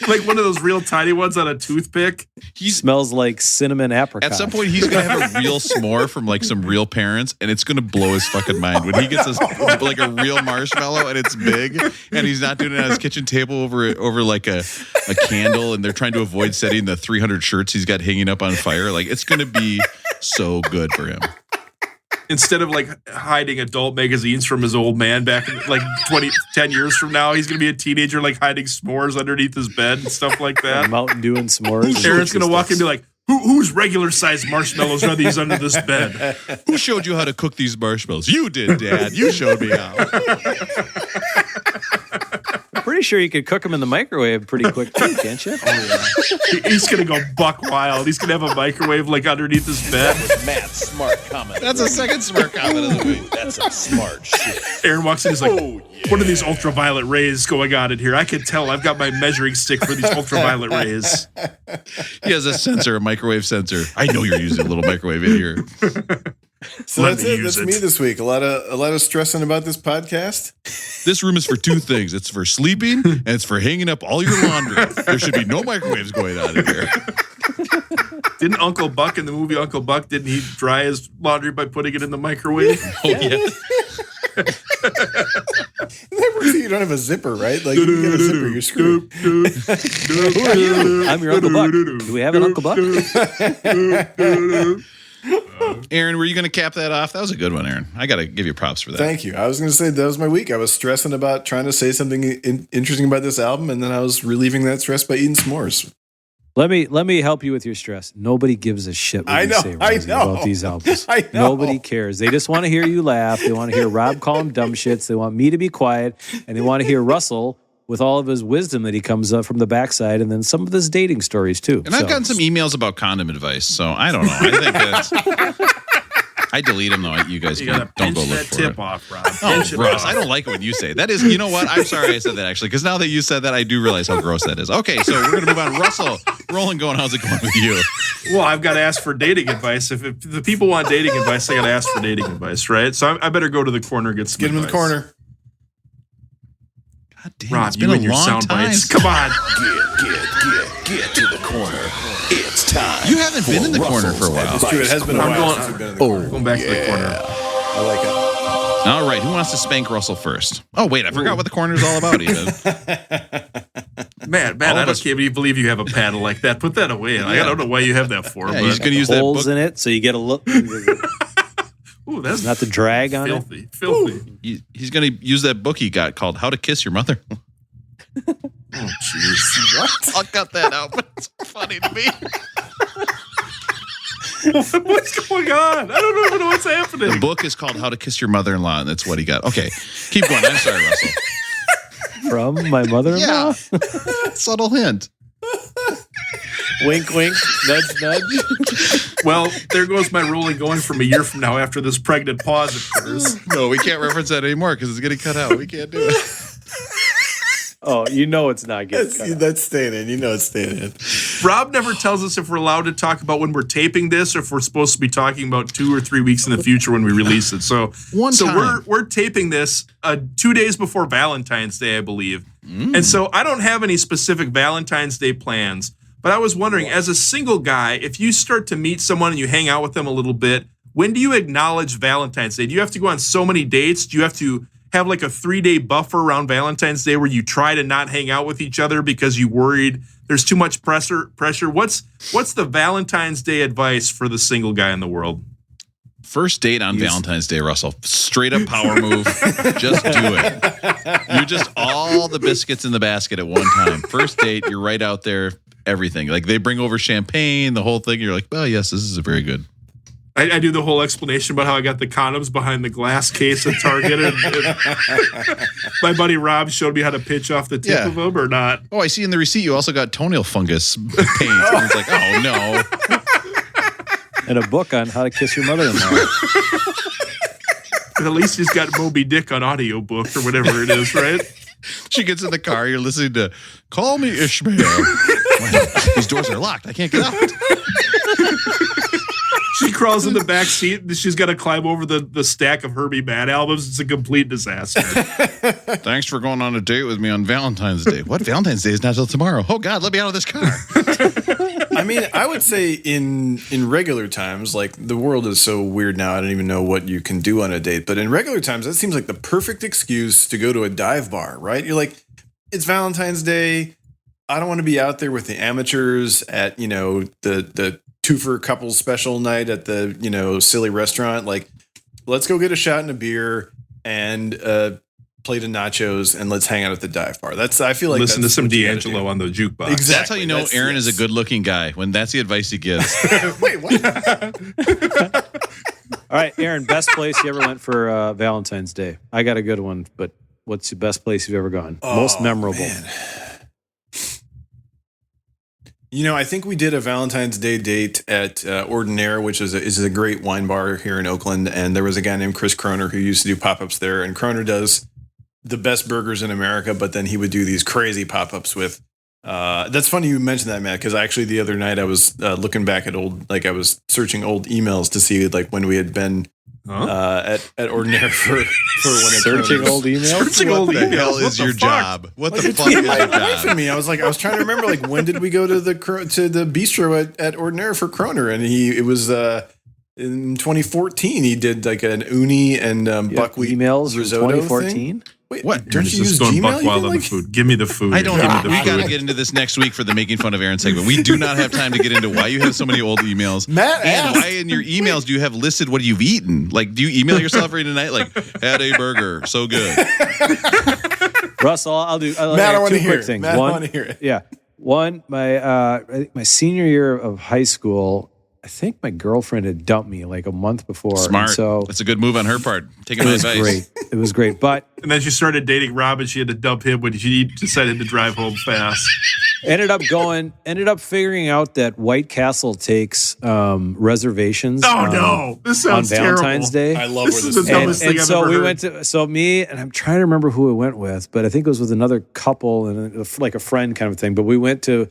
Like one of those real tiny ones on a toothpick. He smells like cinnamon apricot. At some point, he's going to have a real s'more from like some real parents, and it's going to blow his fucking mind when he gets like a real marshmallow and it's big, and he's not doing it on his kitchen table over like a candle, and they're trying to avoid setting the 300 shirts he's got hanging up on fire. Like, it's going to be so good for him. Instead of like hiding adult magazines from his old man back in like 10 years from now, he's going to be a teenager like hiding s'mores underneath his bed and stuff like that. Mountain Dew and s'mores. Aaron's going to walk in and be like, whose regular sized marshmallows are these under this bed? Who showed you how to cook these marshmallows? You did, Dad. You showed me how. Pretty sure you could cook them in the microwave pretty quick too, can't you? Oh, yeah. He's going to go buck wild. He's going to have a microwave like underneath his bed. Matt's smart comment. That's a second smart comment of the week. That's some smart shit. Aaron walks in and is like, what are these ultraviolet rays going on in here? I can tell. I've got my measuring stick for these ultraviolet rays. He has a sensor, a microwave sensor. I know you're using a little microwave in here. So that's it. That's me this week. A lot of stressing about this podcast. This room is for two things. It's for sleeping and it's for hanging up all your laundry. There should be no microwaves going on in here. Didn't Uncle Buck in the movie Uncle Buck, didn't he dry his laundry by putting it in the microwave? Oh, yeah. You don't have a zipper, right? Like, you get a zipper, you're screwed. Who are you? I'm your Uncle Buck. Do we have an Uncle Buck? Aaron, were you going to cap that off? That was a good one, Aaron. I got to give you props for that. Thank you. I was going to say that was my week. I was stressing about trying to say something interesting about this album, and then I was relieving that stress by eating s'mores. Let me help you with your stress. Nobody gives a shit what you say, Rosie, about these albums. I know. Nobody cares. They just want to hear you laugh. They want to hear Rob call them dumb shits. They want me to be quiet, and they want to hear Russell with all of his wisdom that he comes up from the backside, and then some of his dating stories too. And I've gotten some emails about condom advice, so I don't know. I think that's... I delete them though. You guys don't go look that for tip it. Off, Rob. Oh, Russ, I don't like it when you say it. That is, you know what? I'm sorry I said that actually, because now that you said that, I do realize how gross that is. Okay, so we're gonna move on. Russell, rolling, going. How's it going with you? Well, I've got to ask for dating advice. If the people want dating advice, I got to ask for dating advice, right? So I better go to the corner and get some Get him in the corner. God damn, Rob, it's been you a and your long sound time. bites. Come on. Get to the corner. It's time. You haven't been in the corner for a while. It's true. It has been a I'm while going- since we've been in the corner. Going back to the corner. I like it. All right, who wants to spank Russell first? Oh, wait, I forgot what the corner's all about even. Man, I can't believe you have a paddle like that. Put that away. Like, I don't know why you have that for. Yeah, but he's going to use that holes book. in it, so you get a look. Ooh, that's Not the drag on it. filthy. He's going to use that book he got called How to Kiss Your Mother. Oh, jeez. I'll cut that out, but it's funny to me. What's going on? I don't even know what's happening. The book is called How to Kiss Your Mother-in-Law, and that's what he got. Okay, keep going. I'm sorry, Russell. From my mother-in-law? Yeah. Subtle hint. Wink, wink, nudge, nudge. Well, there goes my rolling going from a year from now after this pregnant pause occurs. No, we can't reference that anymore because it's getting cut out. We can't do it. Oh, you know it's not getting cut out. That's staying in. You know it's staying in. Rob never tells us if we're allowed to talk about when we're taping this or if we're supposed to be talking about 2 or 3 weeks in the future when we release it. So we're taping this 2 days before Valentine's Day, I believe. And so I don't have any specific Valentine's Day plans, but I was wondering, as a single guy, if you start to meet someone and you hang out with them a little bit, when do you acknowledge Valentine's Day? Do you have to go on so many dates? Do you have to have like a 3-day buffer around Valentine's Day where you try to not hang out with each other because you worried there's too much pressure? What's the Valentine's Day advice for the single guy in the world? First date on Valentine's Day, Russell. Straight up power move. Just do it. You're just all the biscuits in the basket at one time. First date, you're right out there, everything. Like they bring over champagne, the whole thing. You're like, well, yes, this is a very good. I do the whole explanation about how I got the condoms behind the glass case at Target. And my buddy Rob showed me how to pitch off the tip of them or not. Oh, I see in the receipt you also got toenail fungus paint. And it's like, oh, no. And a book on how to kiss your mother-in-law. At least he's got Moby Dick on audiobook or whatever it is, right? She gets in the car. You're listening to Call Me Ishmael. These doors are locked. I can't get out. She crawls in the back seat and she's got to climb over the stack of Herbie Mann albums. It's a complete disaster. Thanks for going on a date with me on Valentine's Day. What? Valentine's Day is not till tomorrow. Oh, God, let me out of this car. I mean, I would say in regular times, like the world is so weird now, I don't even know what you can do on a date. But in regular times, that seems like the perfect excuse to go to a dive bar, right? You're like, it's Valentine's Day. I don't want to be out there with the amateurs at, the two-for couples special night at the, silly restaurant. Like, let's go get a shot and a beer and plate of nachos and let's hang out at the dive bar. I feel like listen to some D'Angelo on the jukebox. Exactly. That's how you know Aaron is a good-looking guy, when that's the advice he gives. Wait, what? All right, Aaron, best place you ever went for Valentine's Day? I got a good one, but what's the best place you've ever gone? Most memorable. Man. I think we did a Valentine's Day date at Ordinaire, which is a great wine bar here in Oakland. And there was a guy named Chris Kroner who used to do pop-ups there. And Kroner does the best burgers in America, but then he would do these crazy pop-ups with. That's funny you mentioned that, Matt, because actually the other night I was looking back at I was searching old emails to see when we had been at Ordinaire for one of searching old emails. Searching old emails. What the hell is your job? What the fuck is your job? And me, I was trying to remember when did we go to the bistro at Ordinaire for Kroner, and it was in 2014. He did like an uni and buckwheat emails risotto 2014. thing. Wait, what? Don't you use going Gmail? buck wild on the food. Give me the food. I don't know. We got to get into this next week for the Making Fun of Aaron segment. We do not have time to get into why you have so many old emails. Matt and why in your emails do you have listed what you've eaten? Like, do you email yourself every night? Like, had a burger. So good. Russell, I'll do Matt, I want to hear quick things. Matt, I want to hear it. Yeah. One, I think my senior year of high school, I think my girlfriend had dumped me like a month before. Smart. And so that's a good move on her part. Taking my advice. Great. It was great. But and then she started dating Rob, and she had to dump him when she decided to drive home fast. ended up figuring out that White Castle takes reservations. Oh no, this sounds on Valentine's terrible. Day. I love this is the dumbest thing I've ever heard. Me and I'm trying to remember who it went with, but I think it was with another couple and like a friend kind of thing. But we went to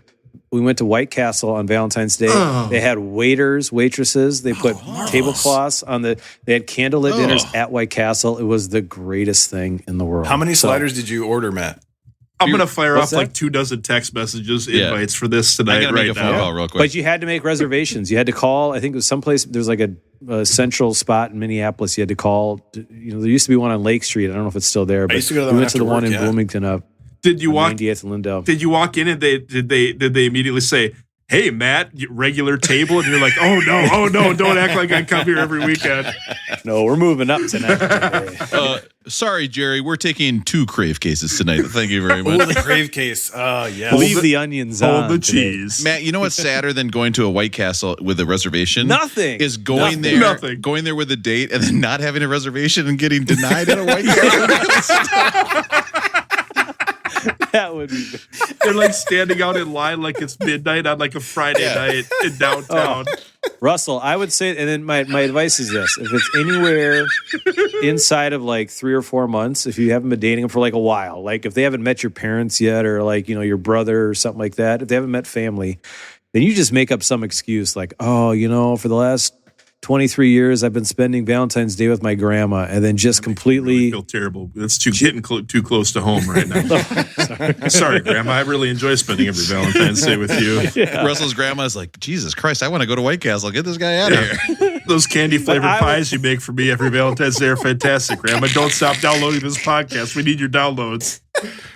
White Castle on Valentine's Day. Oh. They had waitresses. They put tablecloths on they had candlelit dinners at White Castle. It was the greatest thing in the world. How many sliders did you order, Matt? I'm going to fire off like 24 text messages, invites for this tonight. I'm going to make a phone call real quick. But you had to make reservations. You had to call. I think it was someplace. There's like a central spot in Minneapolis. You had to call. There used to be one on Lake Street. I don't know if it's still there. But I used to go to that we one went to the after one work, in Bloomington up. Did you walk 98th and Lindell? Did you walk in and did they immediately say, "Hey, Matt, regular table," and you're like, "Oh no, don't act like I come here every weekend." No, we're moving up tonight. Sorry, Jerry, we're taking 2 crave cases tonight. Thank you very much. Oh, the crave case. Yeah. Leave the onions on. Hold the cheese. Matt, you know what's sadder than going to a White Castle with a reservation? Nothing. Is going there with a date and then not having a reservation and getting denied at a White Castle. That would be. They're like standing out in line like it's midnight on like a Friday night in downtown. Russell, I would say, and then my advice is this: if it's anywhere inside of like 3 or 4 months, if you haven't been dating them for like a while, like if they haven't met your parents yet, or like your brother or something like that, if they haven't met family, then you just make up some excuse like, oh, for the last 23 years I've been spending Valentine's Day with my grandma, and then just completely really feel terrible. That's getting too close to home right now. Sorry, Grandma. I really enjoy spending every Valentine's Day with you. Yeah. Russell's grandma is like, Jesus Christ, I want to go to White Castle. Get this guy out of here. Those candy flavored pies you make for me every Valentine's Day are fantastic, Grandma. Don't stop downloading this podcast. We need your downloads.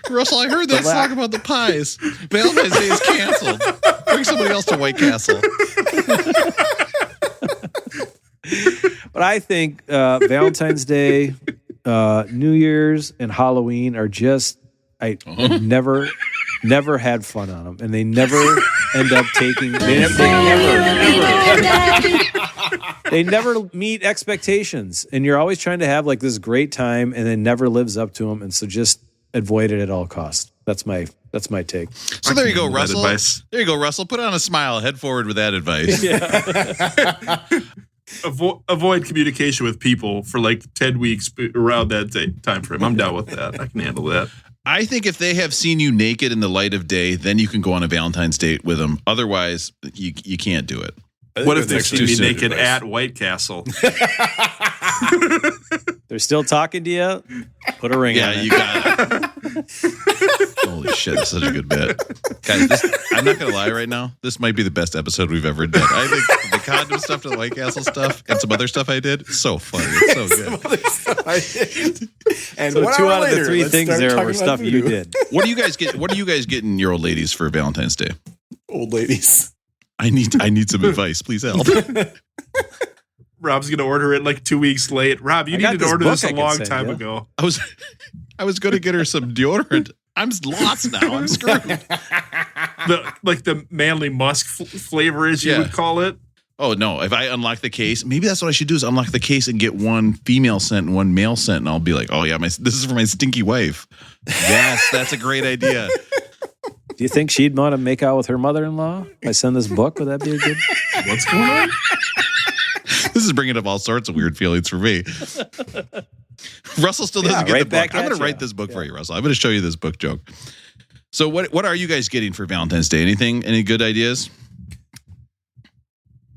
Russell, I heard that song about the pies. Valentine's Day is canceled. Bring somebody else to White Castle. But I think Valentine's Day, New Year's, and Halloween are just I've never had fun on them, and they never end up taking. They never meet expectations, and you're always trying to have like this great time, and it never lives up to them, and so just avoid it at all costs. That's my take. So there you go, Russell. There you go, Russell. Put on a smile. Head forward with that advice. Yeah. Avoid communication with people for like 10 weeks around that time frame. I'm down with that. I can handle that. I think if they have seen you naked in the light of day, then you can go on a Valentine's date with them. Otherwise, you can't do it. What if they've seen me naked at White Castle? They're still talking to you. Put a ring on it. Yeah, you got it. Holy shit, that's such a good bit. Guys, I'm not going to lie right now. This might be the best episode we've ever done. I think the condom stuff to the White Castle stuff and some other stuff I did, so funny. It's so good. And So 2 out of later, the 3 let's things start there talking were about stuff you voodoo. did. What do you guys getting your old ladies for Valentine's Day? Old ladies. I need some advice. Please help. Rob's going to order it like 2 weeks late. Rob, you I got needed to this order book this I a can long send time you. ago. I was going to get her some deodorant. I'm lost now. I'm screwed. The manly musk flavor, as you would call it. Oh, no. If I unlock the case, maybe that's what I should do is unlock the case and get one female scent and one male scent. And I'll be like, oh, yeah, this is for my stinky wife. Yes, that's a great idea. Do you think she'd want to make out with her mother-in-law? If I send this book, would that be a good? What's going on? This is bringing up all sorts of weird feelings for me. Russell still doesn't get right the back book. I'm at going to ya. write this book for you, Russell. I'm going to show you this book joke. So what are you guys getting for Valentine's Day? Anything? Any good ideas?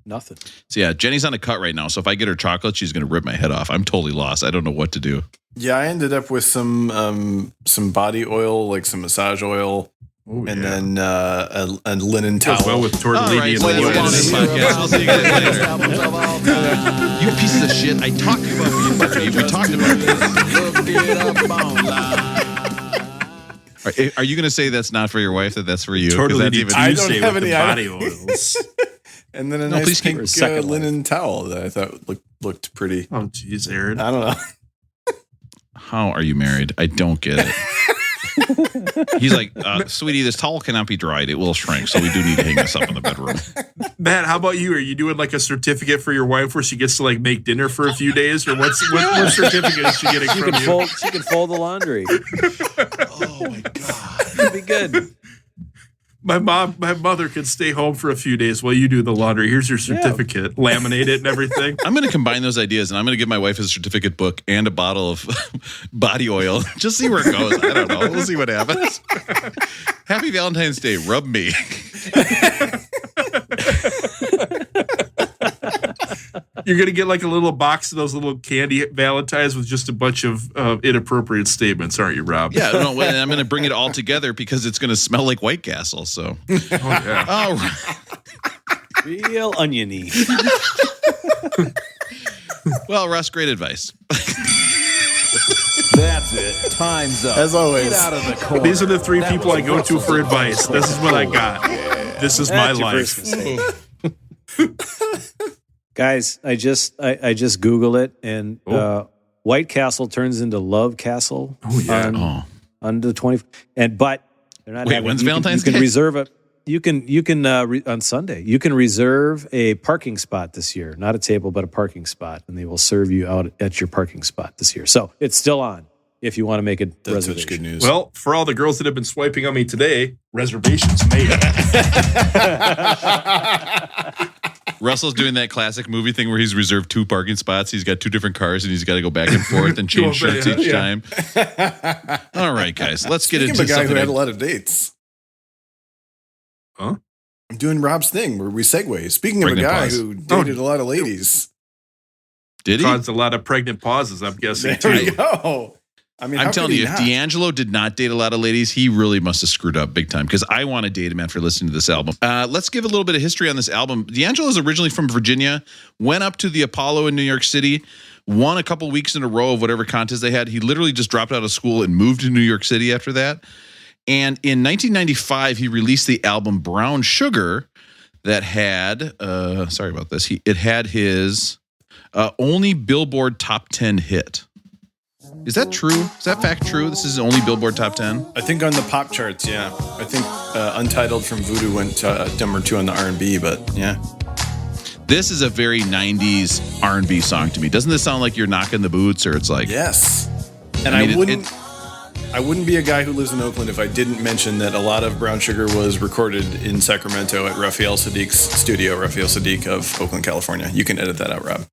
Nothing. So yeah, Jenny's on a cut right now. So if I get her chocolate, she's going to rip my head off. I'm totally lost. I don't know what to do. Yeah, I ended up with some body oil, like some massage oil, and then a linen towel. Goes well with All tortellini right, and so that's linguine. the end of this podcast. We'll see you guys later. You pieces of shit. I talked about you. We talked about this. Are you going to say that's not for your wife, that's for you? 'Cause Tortellini that's even- I don't Tuesday have with any the idea. body oils. And then a No, nice please keep pink her second linen towel that I thought looked pretty. Oh, jeez, Aaron. I don't know. How are you married? I don't get it. He's like, sweetie, this towel cannot be dried. It will shrink. So we do need to hang this up in the bedroom. Matt, how about you? Are you doing like a certificate for your wife where she gets to like make dinner for a few days? Or what certificate is she getting She from can you? she can fold the laundry. Oh my God. It'd be good. My mother could stay home for a few days while you do the laundry. Here's your certificate. Laminate it and everything. I'm going to combine those ideas and I'm going to give my wife a certificate book and a bottle of body oil. Just see where it goes. I don't know. We'll see what happens. Happy Valentine's Day. Rub me. You're going to get like a little box of those little candy Valentines with just a bunch of inappropriate statements, aren't you, Rob? Yeah, no, and I'm going to bring it all together because it's going to smell like White Castle. So, Oh, yeah. all right. Real oniony. Well, Russ, great advice. That's it. Time's up. As always. Get out of the corner. These are the 3 people I go to for advice. This is what I got. This is my That's your life. first mistake. Guys, I just Google it, and White Castle turns into Love Castle on the 20th. But they're not. Wait, when's Valentine's You Day? can reserve it. You can on Sunday. You can reserve a parking spot this year, not a table, but a parking spot, and they will serve you out at your parking spot this year. So it's still on if you want to make a That's reservation. such good news. Well, for all the girls that have been swiping on me today, reservations made. Russell's doing that classic movie thing where he's reserved 2 parking spots. He's got 2 different cars and he's got to go back and forth and change shirts each time. All right, guys, let's get Speaking into of a guy who something. had a lot of dates. Huh? I'm doing Rob's thing where we segue. Speaking of a Pregnant guy pause. who dated a lot of ladies. Did he? Caused a lot of pregnant pauses, I'm guessing, There we too. go. I mean, I'm how telling could you, he if not? D'Angelo did not date a lot of ladies, he really must have screwed up big time because I want to date him after listening to this album. Let's give a little bit of history on this album. D'Angelo is originally from Virginia, went up to the Apollo in New York City, won a couple weeks in a row of whatever contest they had. He literally just dropped out of school and moved to New York City after that. And in 1995, he released the album Brown Sugar that had, sorry about this, it had his only Billboard Top 10 hit. Is that true? Is that fact true? This is the only Billboard Top 10? I think on the pop charts, yeah. I think Untitled from Voodoo went to number 2 on the R&B, but yeah. This is a very 90s R&B song to me. Doesn't this sound like you're knocking the boots or it's like... Yes. And I mean, I wouldn't be a guy who lives in Oakland if I didn't mention that a lot of Brown Sugar was recorded in Sacramento at Raphael Sadiq's studio, Raphael Sadiq of Oakland, California. You can edit that out, Rob.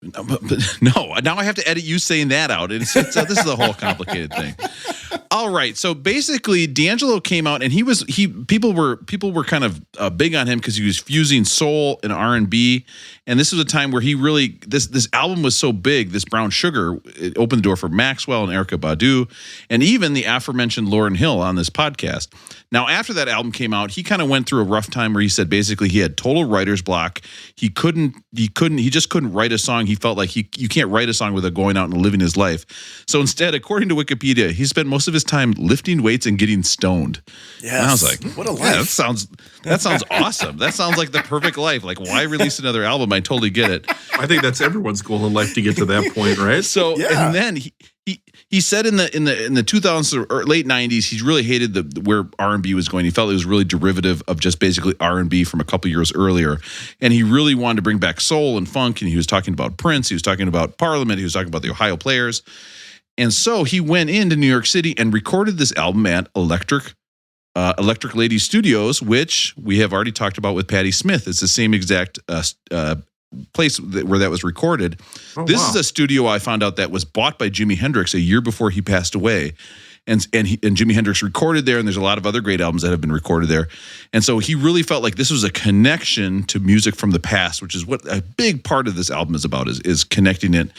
But no, now I have to edit you saying that out. This is a whole complicated thing. All right. So basically, D'Angelo came out, and people were kind of big on him because he was fusing soul and R&B, and this was a time where he really this album was so big. This Brown Sugar, it opened the door for Maxwell and Erykah Badu, and even the aforementioned Lauryn Hill on this podcast. Now, after that album came out, he kind of went through a rough time where he said basically he had total writer's block. He just couldn't write a song. He felt like you can't write a song without going out and living his life. So instead, according to Wikipedia, he spent most of his time lifting weights and getting stoned. Yes. And I was like, what a life. Yeah, that sounds awesome. That sounds like the perfect life. Like, why release another album? I totally get it. I think that's everyone's goal in life to get to that point, right? So, Yeah. and then he said in the 2000s or late 90s, he really hated where R&B was going. He felt it was really derivative of just basically R&B from a couple years earlier. And he really wanted to bring back soul and funk. And he was talking about Prince. He was talking about Parliament. He was talking about the Ohio Players. And so he went into New York City and recorded this album at Electric Lady Studios, which we have already talked about with Patti Smith. It's the same exact place where that was recorded. This is a studio I found out that was bought by Jimi Hendrix a year before he passed away. And Jimi Hendrix recorded there, and there's a lot of other great albums that have been recorded there. And so he really felt like this was a connection to music from the past, which is what a big part of this album is about, is connecting it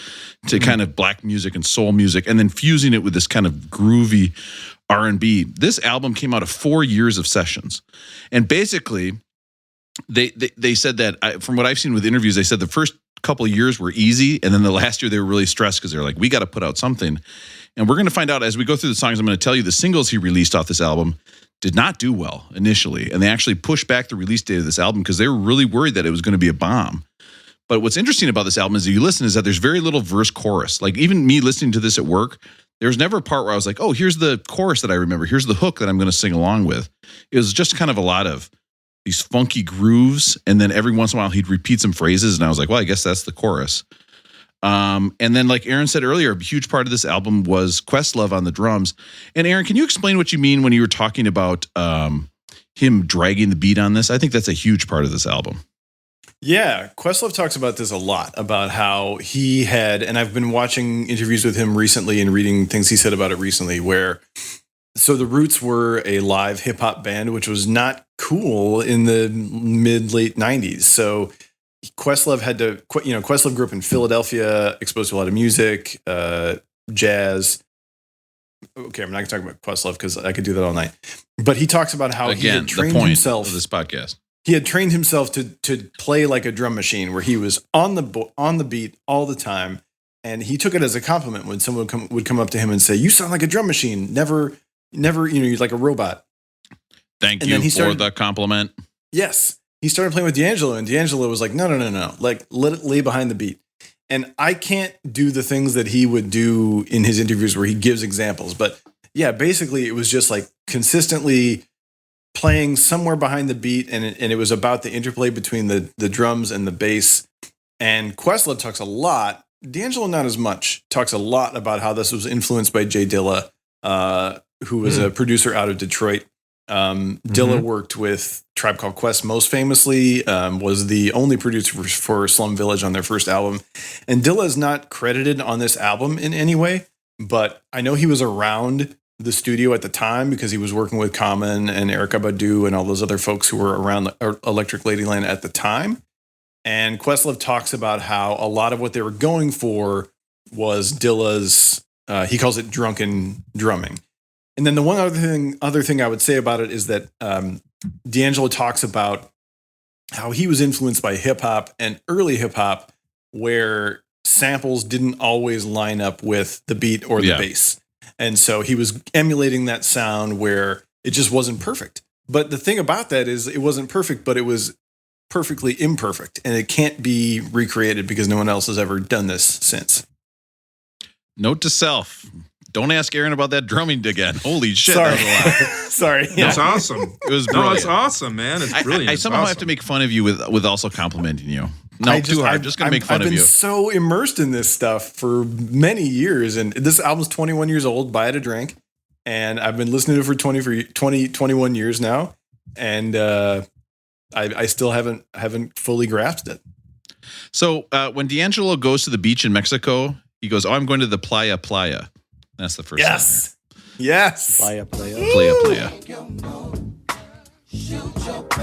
to kind of black music and soul music, and then fusing it with this kind of groovy R&B. This album came out of 4 years of sessions. And basically, they said that, from what I've seen with interviews, they said the first couple of years were easy, and then the last year they were really stressed because they're like, we got to put out something. And we're going to find out as we go through the songs. I'm going to tell you the singles he released off this album did not do well initially, and they actually pushed back the release date of this album because they were really worried that it was going to be a bomb. But what's interesting about this album is, if you listen, is that there's very little verse chorus. Like, even me listening to this at work, there's never a part where I was like, oh, here's the chorus that I remember. Here's the hook that I'm going to sing along with. It was just kind of a lot of these funky grooves, and then every once in a while he'd repeat some phrases, and I was like, well, I guess that's the chorus. And then, like Aaron said earlier, a huge part of this album was Questlove on the drums. And Aaron, can you explain what you mean when you were talking about him dragging the beat on this? I think that's a huge part of this album. Yeah, Questlove talks about this a lot, about how he had, and I've been watching interviews with him recently and reading things he said about it recently, where, so the Roots were a live hip hop band, which was not cool in the late 90s. So Questlove had to, Questlove grew up in Philadelphia, exposed to a lot of music, jazz. Okay, I'm not going to talk about Questlove because I could do that all night. But he talks about how he had trained himself. Of this podcast. He had trained himself to play like a drum machine, where he was on the beat all the time, and he took it as a compliment when someone would come up to him and say, "You sound like a drum machine. Never, you're like a robot." Thank you for the compliment. Yes. He started playing with D'Angelo, and D'Angelo was like, no. Like, let it lay behind the beat. And I can't do the things that he would do in his interviews where he gives examples. But yeah, basically it was just like consistently playing somewhere behind the beat. And it was about the interplay between the drums and the bass. And Questlove talks a lot. D'Angelo, not as much, talks a lot about how this was influenced by Jay Dilla, who was a producer out of Detroit. Dilla worked with Tribe Called Quest most famously, was the only producer for Slum Village on their first album. And Dilla is not credited on this album in any way, but I know he was around the studio at the time because he was working with Common and Erykah Badu and all those other folks who were around Electric Ladyland at the time. And Questlove talks about how a lot of what they were going for was Dilla's, he calls it drunken drumming. And then the one other thing I would say about it is that D'Angelo talks about how he was influenced by hip hop and early hip hop, where samples didn't always line up with the beat or the bass. And so he was emulating that sound where it just wasn't perfect. But the thing about that is it wasn't perfect, but it was perfectly imperfect, and it can't be recreated because no one else has ever done this since. Note to self. Don't ask Aaron about that drumming again. Holy shit. Sorry. That was a lot. Sorry. That's awesome. It was brilliant. No, it's awesome, man. It's brilliant. I somehow have to make fun of you with also complimenting you. No, too hard. I'm just going to make fun of you. I've been so immersed in this stuff for many years, and this album's 21 years old. Buy it a drink. And I've been listening to it for 21 years now. And I still haven't fully grasped it. So when D'Angelo goes to the beach in Mexico, he goes, "Oh, I'm going to the Playa Playa." That's the first. Yes. Song. Yes. Playa, playa. Playa, playa.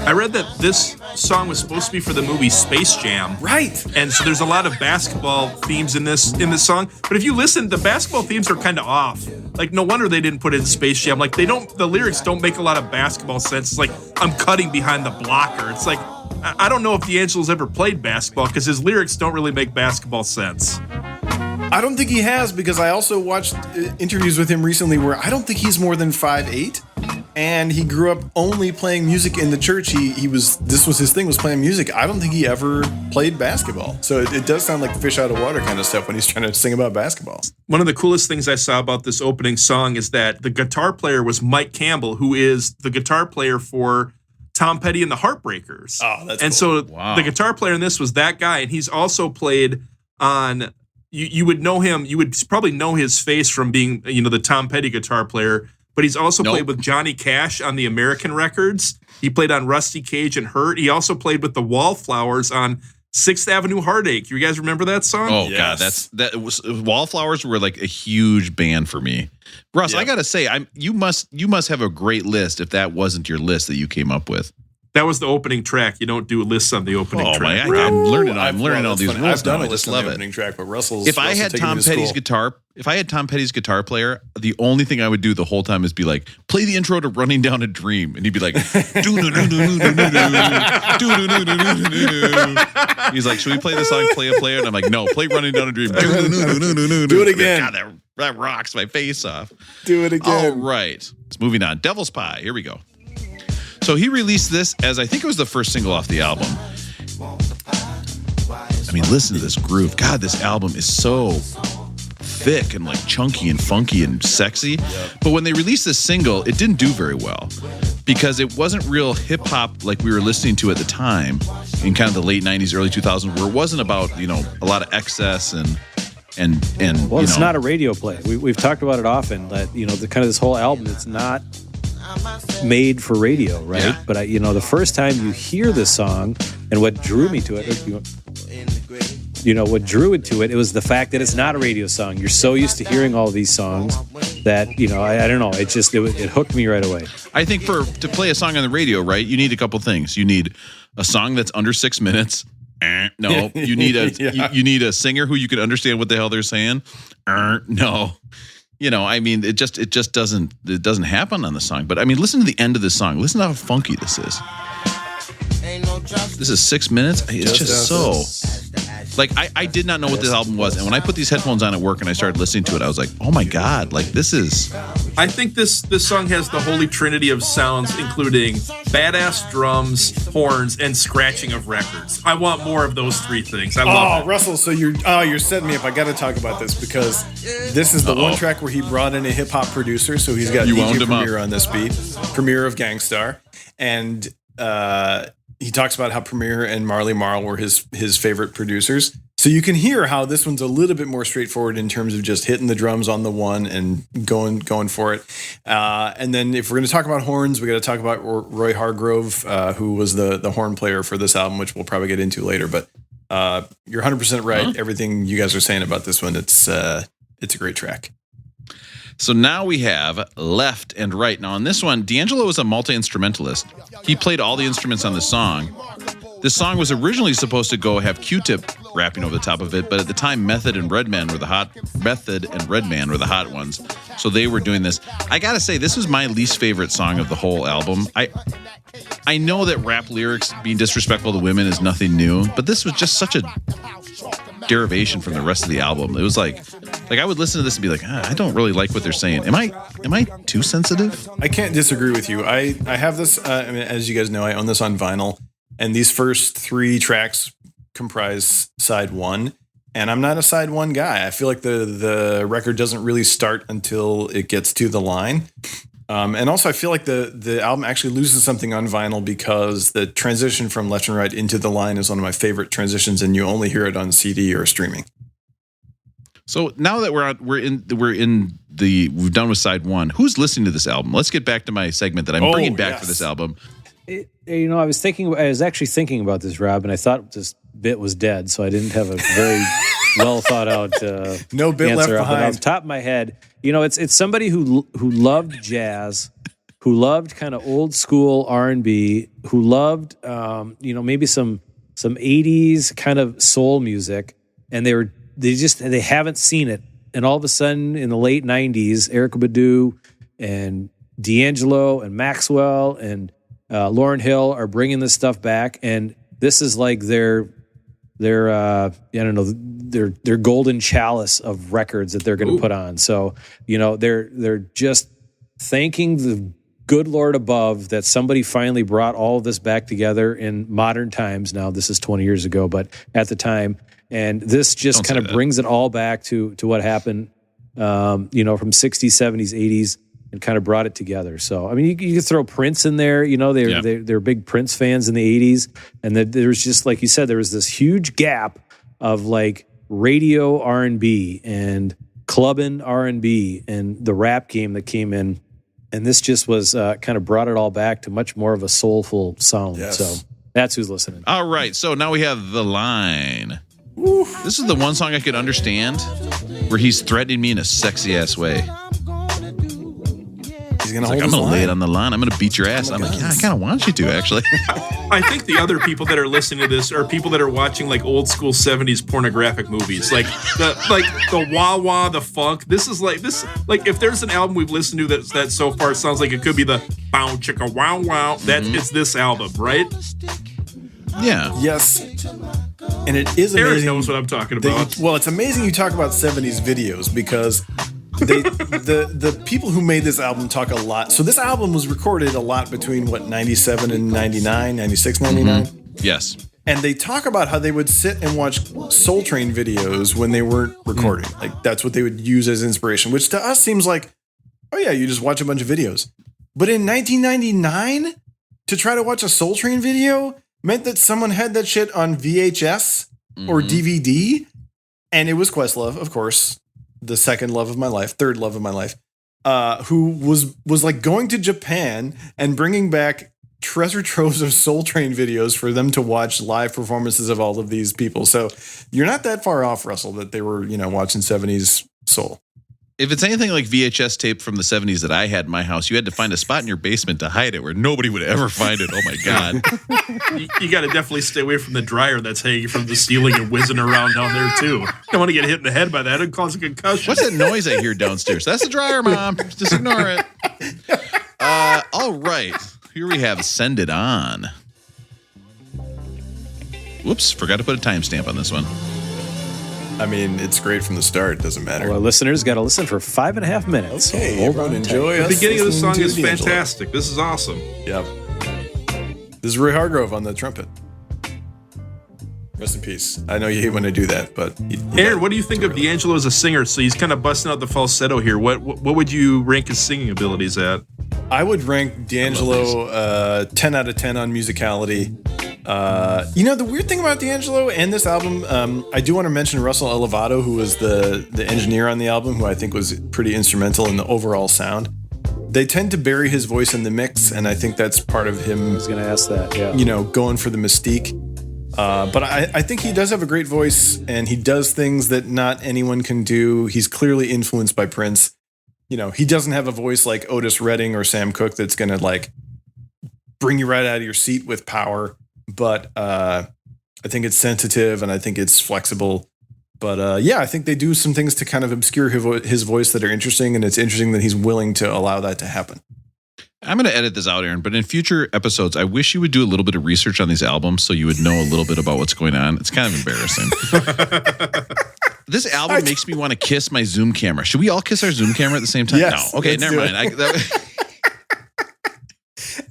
I read that this song was supposed to be for the movie Space Jam. Right. And so there's a lot of basketball themes in this song. But if you listen, the basketball themes are kind of off. Like, no wonder they didn't put it in Space Jam. Like, the lyrics don't make a lot of basketball sense. It's like, I'm cutting behind the blocker. It's like, I don't know if D'Angelo's ever played basketball because his lyrics don't really make basketball sense. I don't think he has, because I also watched interviews with him recently where I don't think he's more than 5'8", and he grew up only playing music in the church. This was his thing, was playing music. I don't think he ever played basketball. So it does sound like fish out of water kind of stuff when he's trying to sing about basketball. One of the coolest things I saw about this opening song is that the guitar player was Mike Campbell, who is the guitar player for Tom Petty and the Heartbreakers. Oh, that's and cool. So the guitar player in this was that guy, and he's also played on. You would know him. You would probably know his face from being, the Tom Petty guitar player. But he's also played with Johnny Cash on the American records. He played on Rusty Cage and Hurt. He also played with the Wallflowers on 6th Avenue Heartache. You guys remember that song? Oh, yes. God, Wallflowers were like a huge band for me. Russ, I gotta say, you must have a great list if that wasn't your list that you came up with. That was the opening track. You don't do lists on the opening track. I'm learning all these rules. I've done now. a list on the opening track, but Russell's. If I had Tom Petty's guitar player, the only thing I would do the whole time is be like, play the intro to Running Down a Dream, and he'd be like, he's like, should we play the song Play a Player? And I'm like, no, play Running Down a Dream. Do it again. God, that rocks my face off. Do it again. All right, moving on. Devil's Pie. Here we go. So he released this as, I think it was the first single off the album. I mean, listen to this groove. God, this album is so thick and like chunky and funky and sexy. But when they released this single, it didn't do very well because it wasn't real hip hop like we were listening to at the time in kind of the late 90s, early 2000s, where it wasn't about, a lot of excess and well, it's not a radio play. We've talked about it often that, the kind of this whole album, it's not made for radio, right? Yeah. But the first time you hear this song, and what drew me to it, what drew it to it, it was the fact that it's not a radio song. You're so used to hearing all these songs that I don't know. It hooked me right away. I think to play a song on the radio, right, you need a couple things. You need a song that's under 6 minutes. No, you need you need a singer who you can understand what the hell they're saying. No. I mean, it just doesn't happen on the song. But I mean, listen to the end of the song. Listen to how funky this is. This is 6 minutes. It's just so. Like, I did not know what this album was. And when I put these headphones on at work and I started listening to it, I was like, oh my God, like this is. I think this song has the holy trinity of sounds, including badass drums, horns, and scratching of records. I want more of those three things. I love it. Russell, so you're setting me up. I got to talk about this because this is the one track where he brought in a hip hop producer. So he's got DJ Premier on this beat, Premier of Gangstar, and he talks about how Premier and Marley Marl were his favorite producers. So you can hear how this one's a little bit more straightforward in terms of just hitting the drums on the one and going for it. And then if we're going to talk about horns, we got to talk about Roy Hargrove, who was the horn player for this album, which we'll probably get into later. But you're 100% right. Huh? Everything you guys are saying about this one, it's a great track. So now we have left and right. Now on this one, D'Angelo was a multi-instrumentalist. He played all the instruments on the song. This song was originally supposed to have Q-Tip rapping over the top of it, but at the time Method and Redman were the hot ones. So they were doing this. I gotta say, this was my least favorite song of the whole album. I know that rap lyrics being disrespectful to women is nothing new, but this was just such a derivation from the rest of the album. It was like I would listen to this and be like, I don't really like what they're saying. Am I too sensitive? I can't disagree with you. I have this, as you guys know, I own this on vinyl, and these first 3 tracks comprise side 1, and I'm not a side 1 guy. I feel like the record doesn't really start until it gets to the line. And also I feel like the album actually loses something on vinyl because the transition from left and right into the line is one of my favorite transitions, and you only hear it on CD or streaming. So now that we've done with side 1, who's listening to this album? Let's get back to my segment that I'm bringing back for this album. I was actually thinking about this, Rob, and I thought this bit was dead, so I didn't have a very well thought out. No bit left answer, but behind. off the top of my head, it's somebody who loved jazz, who loved kind of old school R&B, who loved maybe some 80s kind of soul music, and they haven't seen it. And all of a sudden in the late 90s, Erykah Badu and D'Angelo and Maxwell and Lauryn Hill are bringing this stuff back, and this is like their golden chalice of records that they're going to put on. So, they're just thanking the good Lord above that somebody finally brought all of this back together in modern times. Now, this is 20 years ago, but at the time, and this just kind of brings it all back to what happened, from 60s, 70s, 80s, and kind of brought it together. So, I mean, you could throw Prince in there. They're big Prince fans in the 80s. And there was just, like you said, there was this huge gap of like radio R&B and clubbing R&B and the rap game that came in. And this just was kind of brought it all back to much more of a soulful sound. Yes. So that's who's listening. All right, so now we have The Line. This is the one song I could understand where he's threatening me in a sexy ass way. He's gonna I'm gonna lay it on the line. I'm gonna beat your ass. I'm like, yeah, I kind of want you to, actually. I think the other people that are listening to this are people that are watching like old school 70s pornographic movies, like the wah wah, the funk. This is like if there's an album we've listened to that so far sounds like it could be the bow chicka wow wow. It's this album, right? Yeah. Yes. And it is amazing. Aaron knows what I'm talking about. It's amazing you talk about 70s videos because the people who made this album talk a lot. So this album was recorded a lot between 97 and 99, 96, 99. Yes. And they talk about how they would sit and watch Soul Train videos when they weren't recording. Like that's what they would use as inspiration, which to us seems like, oh yeah, you just watch a bunch of videos. But in 1999, to try to watch a Soul Train video meant that someone had that shit on VHS or DVD. And it was Questlove, of course, the third love of my life, who was like going to Japan and bringing back treasure troves of Soul Train videos for them to watch live performances of all of these people. So you're not that far off, Russell, that they were, watching 70s soul. If it's anything like VHS tape from the 70s that I had in my house, you had to find a spot in your basement to hide it where nobody would ever find it. Oh my God. You got to definitely stay away from the dryer that's hanging from the ceiling and whizzing around down there too. You don't want to get hit in the head by that. It'd cause a concussion. What's that noise I hear downstairs? That's the dryer, Mom. Just ignore it. All right. Here we have Send It On. Whoops. Forgot to put a timestamp on this one. I mean, it's great from the start. It doesn't matter. Well, our listeners got to listen for 5.5 minutes. Okay, so everyone enjoy us. The beginning of the song is D'Angelo. fantastic. This is awesome. Yep. This is Roy Hargrove on the trumpet. Rest in peace. I know you hate when I do that, but... Aaron, what do you think of D'Angelo as a singer? So he's kind of busting out the falsetto here. What would you rank his singing abilities at? I would rank D'Angelo 10 out of 10 on musicality. The weird thing about D'Angelo and this album, I do want to mention Russell Elevato, who was the engineer on the album, who I think was pretty instrumental in the overall sound. They tend to bury his voice in the mix, and I think that's part of him. I was going to ask that, yeah. Going for the mystique. But I think he does have a great voice, and he does things that not anyone can do. He's clearly influenced by Prince. He doesn't have a voice like Otis Redding or Sam Cooke that's going to like bring you right out of your seat with power. But I think it's sensitive and I think it's flexible. But I think they do some things to kind of obscure his voice that are interesting. And it's interesting that he's willing to allow that to happen. I'm going to edit this out, Aaron, but in future episodes, I wish you would do a little bit of research on these albums so you would know a little bit about what's going on. It's kind of embarrassing. This album makes me want to kiss my Zoom camera. Should we all kiss our Zoom camera at the same time? Yes, no. Okay, never mind.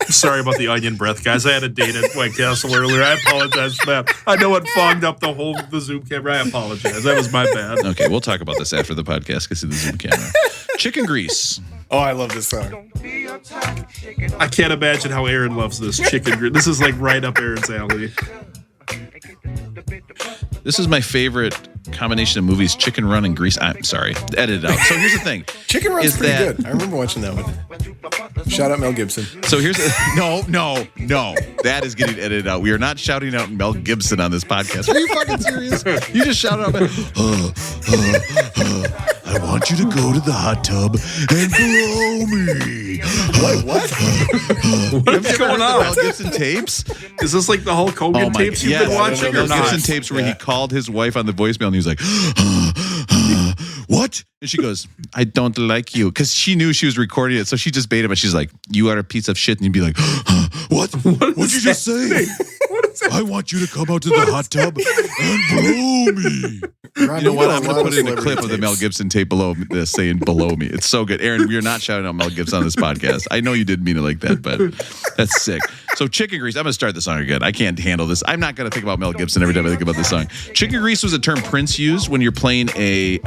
Sorry about the onion breath, guys. I had a date at White Castle earlier. I apologize for that. I know it fogged up the Zoom camera. I apologize. That was my bad. Okay, we'll talk about this after the podcast. Go see the Zoom camera. Chicken Grease. Oh, I love this song. I can't imagine how Aaron loves this Chicken Grease. This is like right up Aaron's alley. This is my favorite combination of movies, Chicken Run and Grease. I'm sorry, edit it out. So here's the thing. Chicken Run's pretty good. I remember watching that one. Shout out Mel Gibson. So here's no. That is getting edited out. We are not shouting out Mel Gibson on this podcast. Are you fucking serious? You just shouted out. I want you to go to the hot tub and blow me. What? What's going on? Mel Gibson tapes? Is this like the Hulk Hogan tapes you've been watching or Mel Gibson not? tapes where he called his wife on the voicemail and he was like, what? And she goes, I don't like you. Because she knew she was recording it. So she just bait him and she's like, you are a piece of shit. And you'd be like, what? What'd you just say? I want you to come out to the hot tub and blow me. Rob, You know what? got I'm a going to lot put of in a clip celebrity of the Mel tapes. Gibson tape below this saying below me. It's so good. Aaron, we are not shouting out Mel Gibson on this podcast. I know you didn't mean it like that, but that's sick. So chicken grease, I'm going to start the song again. I can't handle this. I'm not going to think about Mel Gibson every time I think about this song. Chicken grease was a term Prince used when you're playing a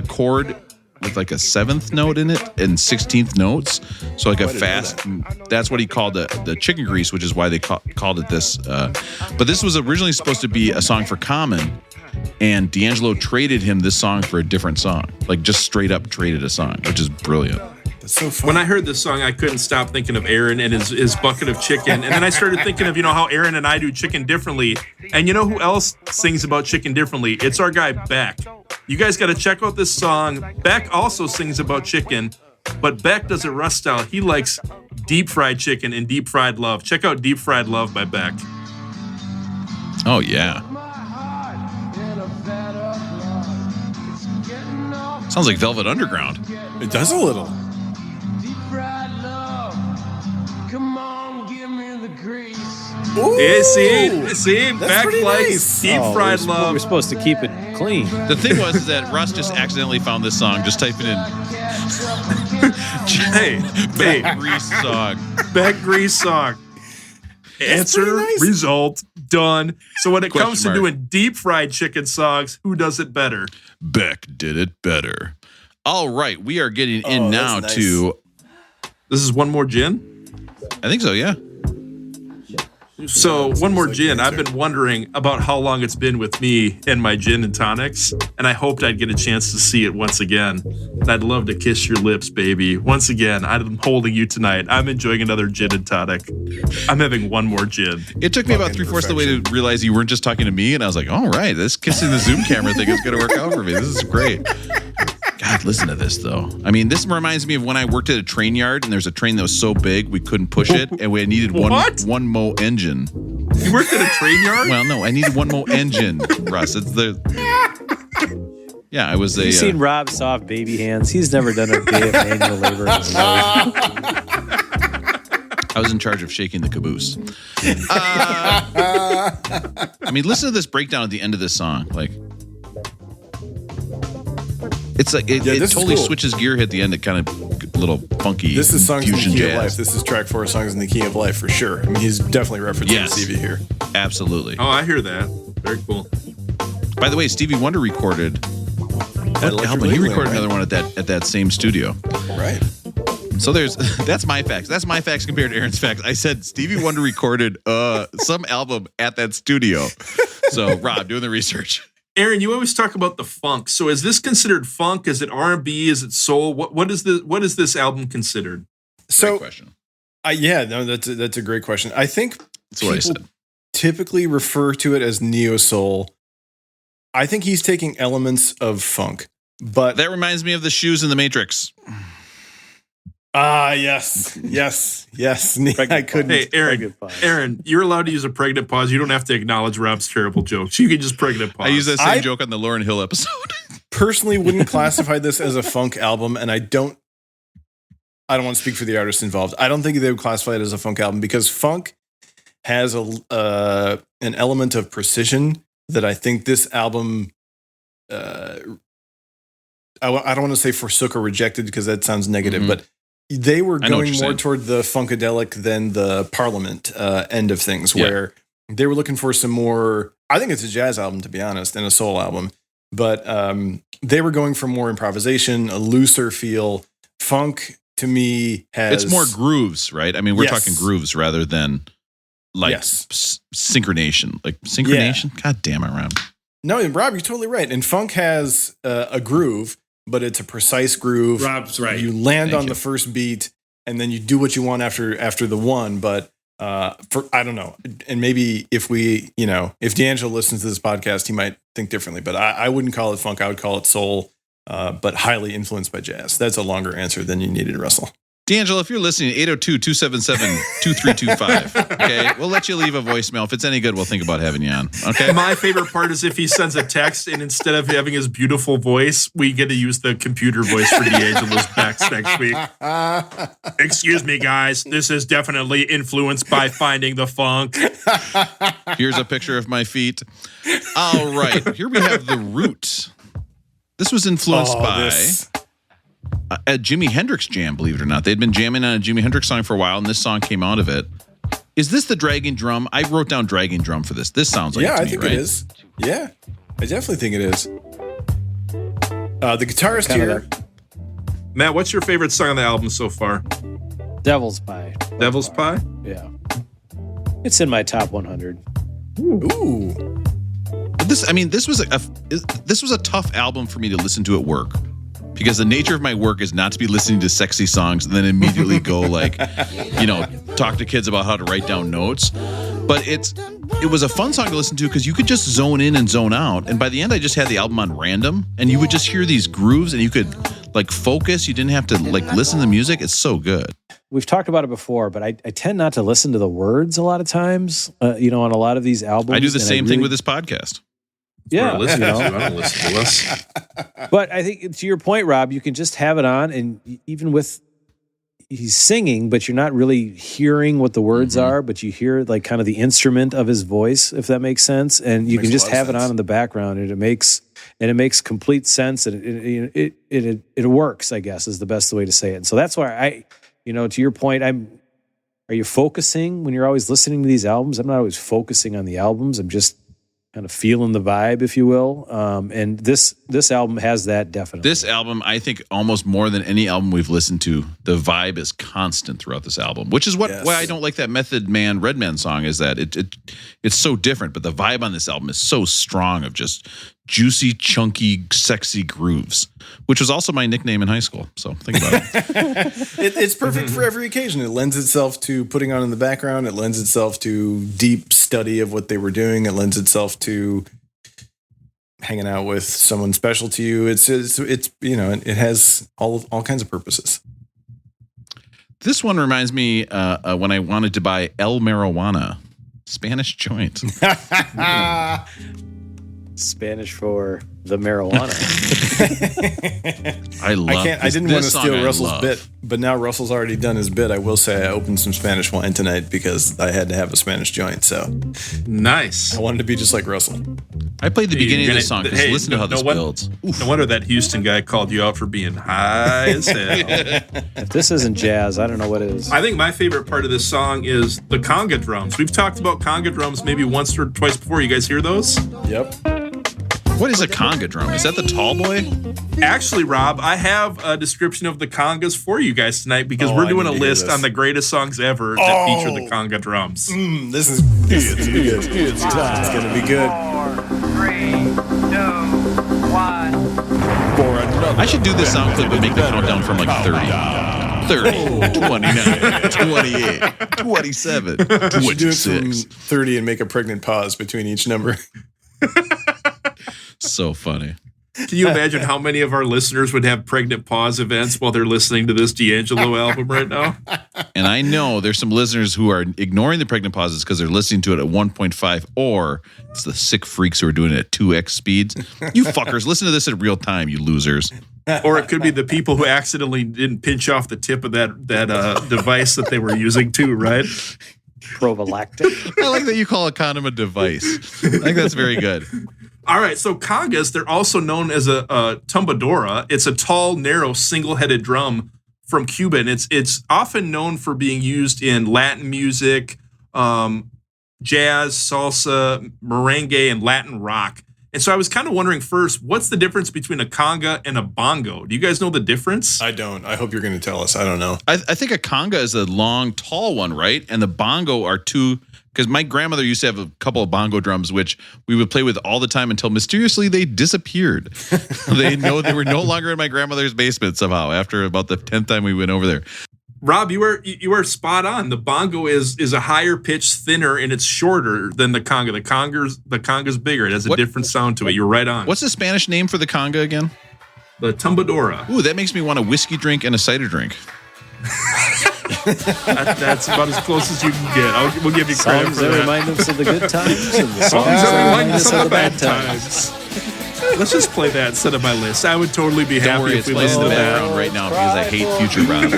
chord with like a seventh note in it and 16th notes. So like a fast, that's what he called the chicken grease, which is why they called it this. But this was originally supposed to be a song for Common, and D'Angelo traded him this song for a different song. Like just straight up traded a song, which is brilliant. That's so fun. When I heard this song, I couldn't stop thinking of Aaron and his bucket of chicken. And then I started thinking of, how Aaron and I do chicken differently. And you know who else sings about chicken differently? It's our guy, Beck. You guys got to check out this song. Beck also sings about chicken, but Beck does it Russ style. He likes deep fried chicken and deep fried love. Check out Deep Fried Love by Beck. Oh, yeah. Sounds like Velvet Underground. It does a little. Ooh, Yeah, see, that's Beck pretty likes nice. deep fried love. We're supposed to keep it clean. The thing was that Russ just accidentally found this song, just typing in Hey, Beck Grease song. Beck Grease song. Answer, pretty nice. result, done. So when it Question comes to mark. doing deep fried chicken songs, who does it better? Beck did it better. All right, we are getting in Oh, now that's nice. to, This is One More Gin. I think so, yeah. So One More like Gin. the I've answer. been wondering about how long it's been with me and my gin and tonics, and I hoped I'd get a chance to see it once again. And I'd love to kiss your lips, baby. Once again, I'm holding you tonight. I'm enjoying another gin and tonic. I'm having one more gin. It took me about Fucking 3/4 of the way to realize you weren't just talking to me, and I was like, all right, this kissing the Zoom camera thing is going to work out for me. This is great. God, listen to this, though. I mean, this reminds me of when I worked at a train yard, and there's a train that was so big we couldn't push it, and we needed one mo engine. You worked at a train yard? Well, no, I needed one mo engine, Russ. It's the... Yeah, I was a... You've seen Rob soft baby hands. He's never done a day of manual labor in his life. I was in charge of shaking the caboose. I mean, listen to this breakdown at the end of this song. Like, it's like it this is totally cool. switches gear at the end. It kind of little funky This is songs in the fusion key of jazz. life. This is track 4 songs in the key of life for sure. I mean, he's definitely referencing Yes. Stevie here. Absolutely. Oh, I hear that. Very cool. By the way, Stevie Wonder recorded what Electric album? He Ladyland, recorded right? another one at that same studio. Right. So there's that's my facts. That's my facts compared to Aaron's facts. I said Stevie Wonder recorded some album at that studio. So Rob, doing the research. Aaron, you always talk about the funk. So is this considered funk? Is it R&B? Is it soul? What is this album considered? Great So, question. that's a great question. I think That's what I people said. typically refer to it as neo soul. I think he's taking elements of funk, but That reminds me of the shoes in the Matrix. yes. I couldn't. Hey, Aaron, Good pause. Aaron, you're allowed to use a pregnant pause. You don't have to acknowledge Rob's terrible jokes. You can just pregnant pause. I used that same I- joke on the Lauryn Hill episode. Personally wouldn't classify this as a funk album, and I don't want to speak for the artists involved. I don't think they would classify it as a funk album because funk has an element of precision that I think this album I don't want to say forsook or rejected because that sounds negative, Mhm. but they were I know what going you're more saying. toward the funkadelic than the Parliament end of things, Yeah. where they were looking for some more. I think it's a jazz album, to be honest, and a soul album, but they were going for more improvisation, a looser feel. Funk to me has It's more grooves, right? I mean, we're Yes. talking grooves rather than like Yes. synchronation. Like synchronation? God damn it, Rob. No, and Rob, you're totally right. And funk has a groove, but it's a precise groove. Rob's right. You land Thank on you. the first beat, and then you do what you want after the one. But I don't know, and maybe if D'Angelo listens to this podcast, he might think differently. But I wouldn't call it funk; I would call it soul, but highly influenced by jazz. That's a longer answer than you needed, Russell. D'Angelo, if you're listening, 802-277-2325. Okay, we'll let you leave a voicemail. If it's any good, we'll think about having you on. Okay. My favorite part is if he sends a text and instead of having his beautiful voice, we get to use the computer voice for D'Angelo's Becks next week. Excuse me, guys. This is definitely influenced by Finding the Funk. Here's a picture of my feet. All right, here we have The Root. This was influenced by a Jimi Hendrix jam, believe it or not. They'd been jamming on a Jimi Hendrix song for a while, and this song came out of it. Is this the dragging drum? I wrote down dragging drum for this. This sounds like it to I me, think right? it is. Yeah, I definitely think it is. The guitarist here. Matt, what's your favorite song on the album so far? Devil's Pie. Devil's Pie? Yeah. It's in my top 100. Ooh. This was a tough album for me to listen to at work. Because the nature of my work is not to be listening to sexy songs and then immediately go talk to kids about how to write down notes. But it was a fun song to listen to because you could just zone in and zone out. And by the end, I just had the album on random, and you would just hear these grooves, and you could focus. You didn't have to listen to the music. It's so good. We've talked about it before, but I tend not to listen to the words a lot of times. On a lot of these albums, I do the same thing with this podcast. Yeah, I don't listen to this. But I think to your point, Rob, you can just have it on, and even with he's singing, but you're not really hearing what the words are, but you hear kind of the instrument of his voice, if that makes sense. And you can just have it on in the background, and it makes complete sense, and it works, I guess, is the best way to say it. And so that's why to your point, are you focusing when you're always listening to these albums? I'm not always focusing on the albums. I'm just kind of feeling the vibe, if you will. And this album has that definitely. This album, I think, almost more than any album we've listened to, the vibe is constant throughout this album, which is why I don't like that Method Man Redman song. Is that it's so different, but the vibe on this album is so strong of just juicy, chunky, sexy grooves, which was also my nickname in high school. So think about it. It's perfect for every occasion. It lends itself to putting on in the background. It lends itself to deep study of what they were doing. It lends itself to hanging out with someone special to you. It has all kinds of purposes. This one reminds me when I wanted to buy El Marijuana, Spanish joint. Spanish for the marijuana. I didn't want to steal Russell's bit, but now Russell's already done his bit. I will say I opened some Spanish wine tonight because I had to have a Spanish joint. So nice. I wanted to be just like Russell. I played the beginning of this song because listen to how this builds. No wonder that Houston guy called you out for being high as hell. If this isn't jazz, I don't know what is. I think my favorite part of this song is the conga drums. We've talked about conga drums maybe once or twice before. You guys hear those? Yep. What is a conga drum? Is that the tall boy? Actually, Rob, I have a description of the congas for you guys tonight because we're doing a list on the greatest songs ever that feature the conga drums. This is good. It's time. It's going to be good. 4, 3, 2, 1. I should do this sound clip and make the countdown from 30. 30, 29, 28, 27, 26. You should do it from 30 and make a pregnant pause between each number. So funny. Can you imagine how many of our listeners would have pregnant pause events while they're listening to this D'Angelo album right now? And I know there's some listeners who are ignoring the pregnant pauses because they're listening to it at 1.5, or it's the sick freaks who are doing it at 2x speeds. You fuckers, listen to this in real time, you losers. Or it could be the people who accidentally didn't pinch off the tip of that device that they were using too, right? Prophylactic. I like that you call a condom a device. I think that's very good. All right, so congas, they're also known as a tumbadora. It's a tall, narrow, single-headed drum from Cuba, and it's often known for being used in Latin music, jazz, salsa, merengue, and Latin rock. And so I was kind of wondering first, what's the difference between a conga and a bongo? Do you guys know the difference? I don't. I hope you're going to tell us. I don't know. I think a conga is a long, tall one, right? And the bongo are two. Because my grandmother used to have a couple of bongo drums, which we would play with all the time until mysteriously they disappeared. They were no longer in my grandmother's basement somehow after about the 10th time we went over there. Rob, you are spot on. The bongo is a higher pitch, thinner, and it's shorter than the conga. The conga's bigger. It has a different sound to it. You're right on. What's the Spanish name for the conga again? The tumbadora. Ooh, that makes me want a whiskey drink and a cider drink. That's about as close as you can get. We'll give you credit Songs for that that. remind us of the good times and the songs Songs that that remind remind us us of of the the bad bad times. times. Let's just play that instead of my list. I would totally be Don't happy worry, if it's we playing in listened the to that. background right now because I hate future Rob.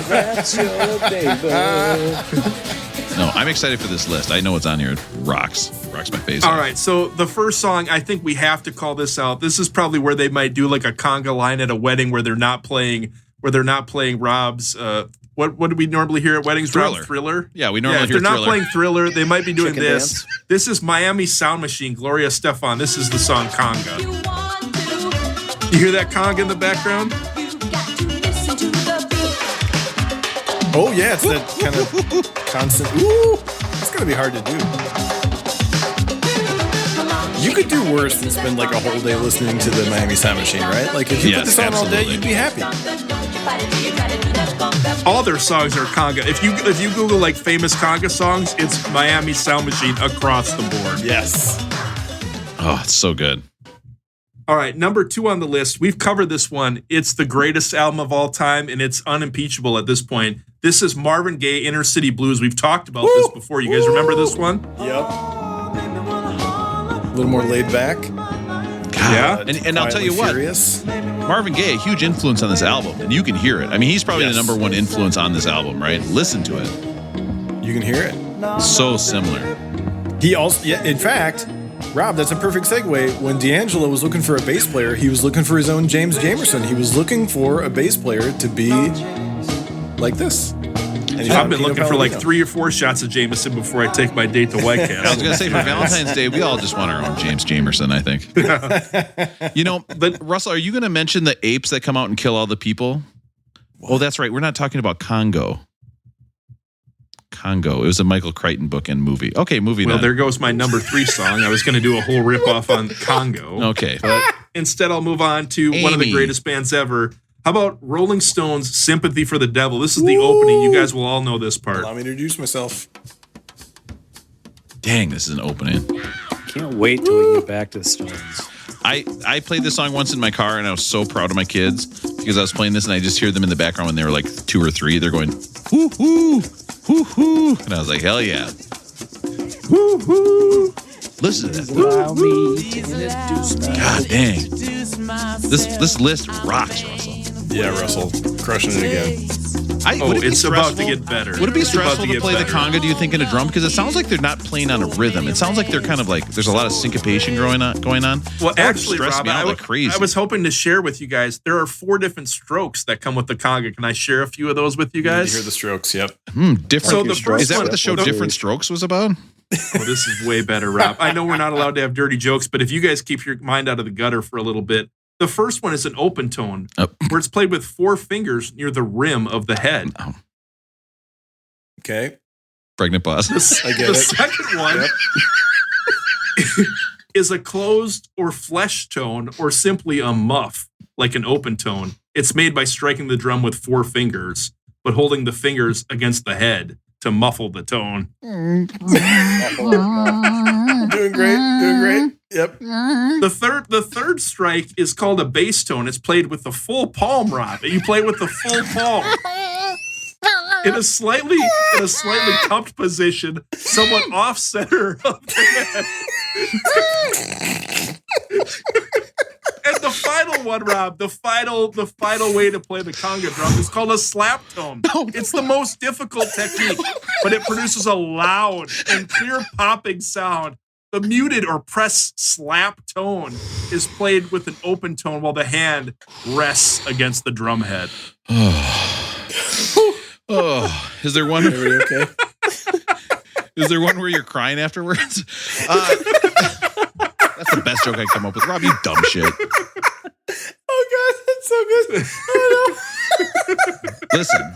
That's your baby. No, I'm excited for this list. I know what's on here. It rocks. Rocks my face. All right, so the first song, I think we have to call this out. This is probably where they might do like a conga line at a wedding where they're not playing Rob's. What do we normally hear at weddings? Thriller. Rob, Thriller. Yeah, we normally if hear they're not Thriller. playing Thriller, they might be doing Chicken this. Dance. This is Miami Sound Machine, Gloria Estefan. This is the song Conga. You hear that conga in the background? Oh yeah, it's that kind of constant. Ooh, that's gonna be hard to do. You could do worse than spend like a whole day listening to the Miami Sound Machine, right? Like if you put Yes, this on all day, absolutely. you'd be happy. All their songs are conga. If you Google like famous conga songs, it's Miami Sound Machine across the board. Yes. Oh, it's so good. All right, number 2 on the list. We've covered this one. It's the greatest album of all time, and it's unimpeachable at this point. This is Marvin Gaye, Inner City Blues. We've talked about this before. You guys remember this one? Yep. A little more laid back. Yeah. And I'll tell you what, Furious. Marvin Gaye, a huge influence on this album, and you can hear it. I mean, he's probably Yes. the number 1 influence on this album, right? Listen to it. You can hear it. So similar. He also, yeah. In fact, Rob, that's a perfect segue. When D'Angelo was looking for a bass player, he was looking for his own James Jamerson. He was looking for a bass player to be like this. And he I've found been Pino looking for like Palladino. 3 or 4 shots of Jameson before I take my date to White I was Castle. going to say, for Valentine's Day, we all just want our own James Jamerson, I think. You know, but Russell, are you going to mention the apes that come out and kill all the people? Oh, that's right. We're not talking about Congo. Congo. It was a Michael Crichton book and movie. Okay, movie Well, then. there goes my number 3 song. I was going to do a whole ripoff on Congo. Okay. But instead, I'll move on to one of the Amy. greatest bands ever. How about Rolling Stones' Sympathy for the Devil? This is the opening. You guys will all know this part. Allow me to introduce myself. Dang, this is an opening. Can't wait till we get back to the Stones. I played this song once in my car, and I was so proud of my kids because I was playing this, and I just hear them in the background when they were like 2 or 3. They're going, hoo hoo, hoo hoo, and I was like, hell yeah. Hoo hoo. Listen to that. Allow me to introduce myself. God dang. This list rocks, Russell. Yeah, Russell, crushing it again. Would it be it's about to stressful? get better. Would it be It's about stressful to get play the better. conga, do you think, in a drum? Because it sounds like they're not playing on a rhythm. It sounds like they're kind of like, there's a lot of syncopation going on. Well, That would actually, stress Rob, me out like crazy. I was hoping to share with you guys. There are 4 different strokes that come with the conga. Can I share a few of those with you You guys? hear the strokes, yep. Different. So the first Is that one- what the show the- Different Strokes was about? Oh, this is way better, Rob. I know we're not allowed to have dirty jokes, but if you guys keep your mind out of the gutter for a little bit, the first one is an open tone where it's played with 4 fingers near the rim of the head. Okay. Pregnant pause. I get The it. second one is a closed or flesh tone or simply a muff, like an open tone. It's made by striking the drum with 4 fingers, but holding the fingers against the head to muffle the tone. Doing great. Yep. The third strike is called a bass tone. It's played with the full palm, Rob. You play with the full palm. In a slightly cupped position, somewhat off center of the head. And the final one, Rob, the final way to play the conga drum is called a slap tone. It's the most difficult technique, but it produces a loud and clear popping sound. The muted or press slap tone is played with an open tone while the hand rests against the drum head. Oh, is there one? Okay. Is there one where you're crying afterwards? That's the best joke I can come up with. Rob, you dumb shit. Oh God, that's so good. Oh, no. Listen,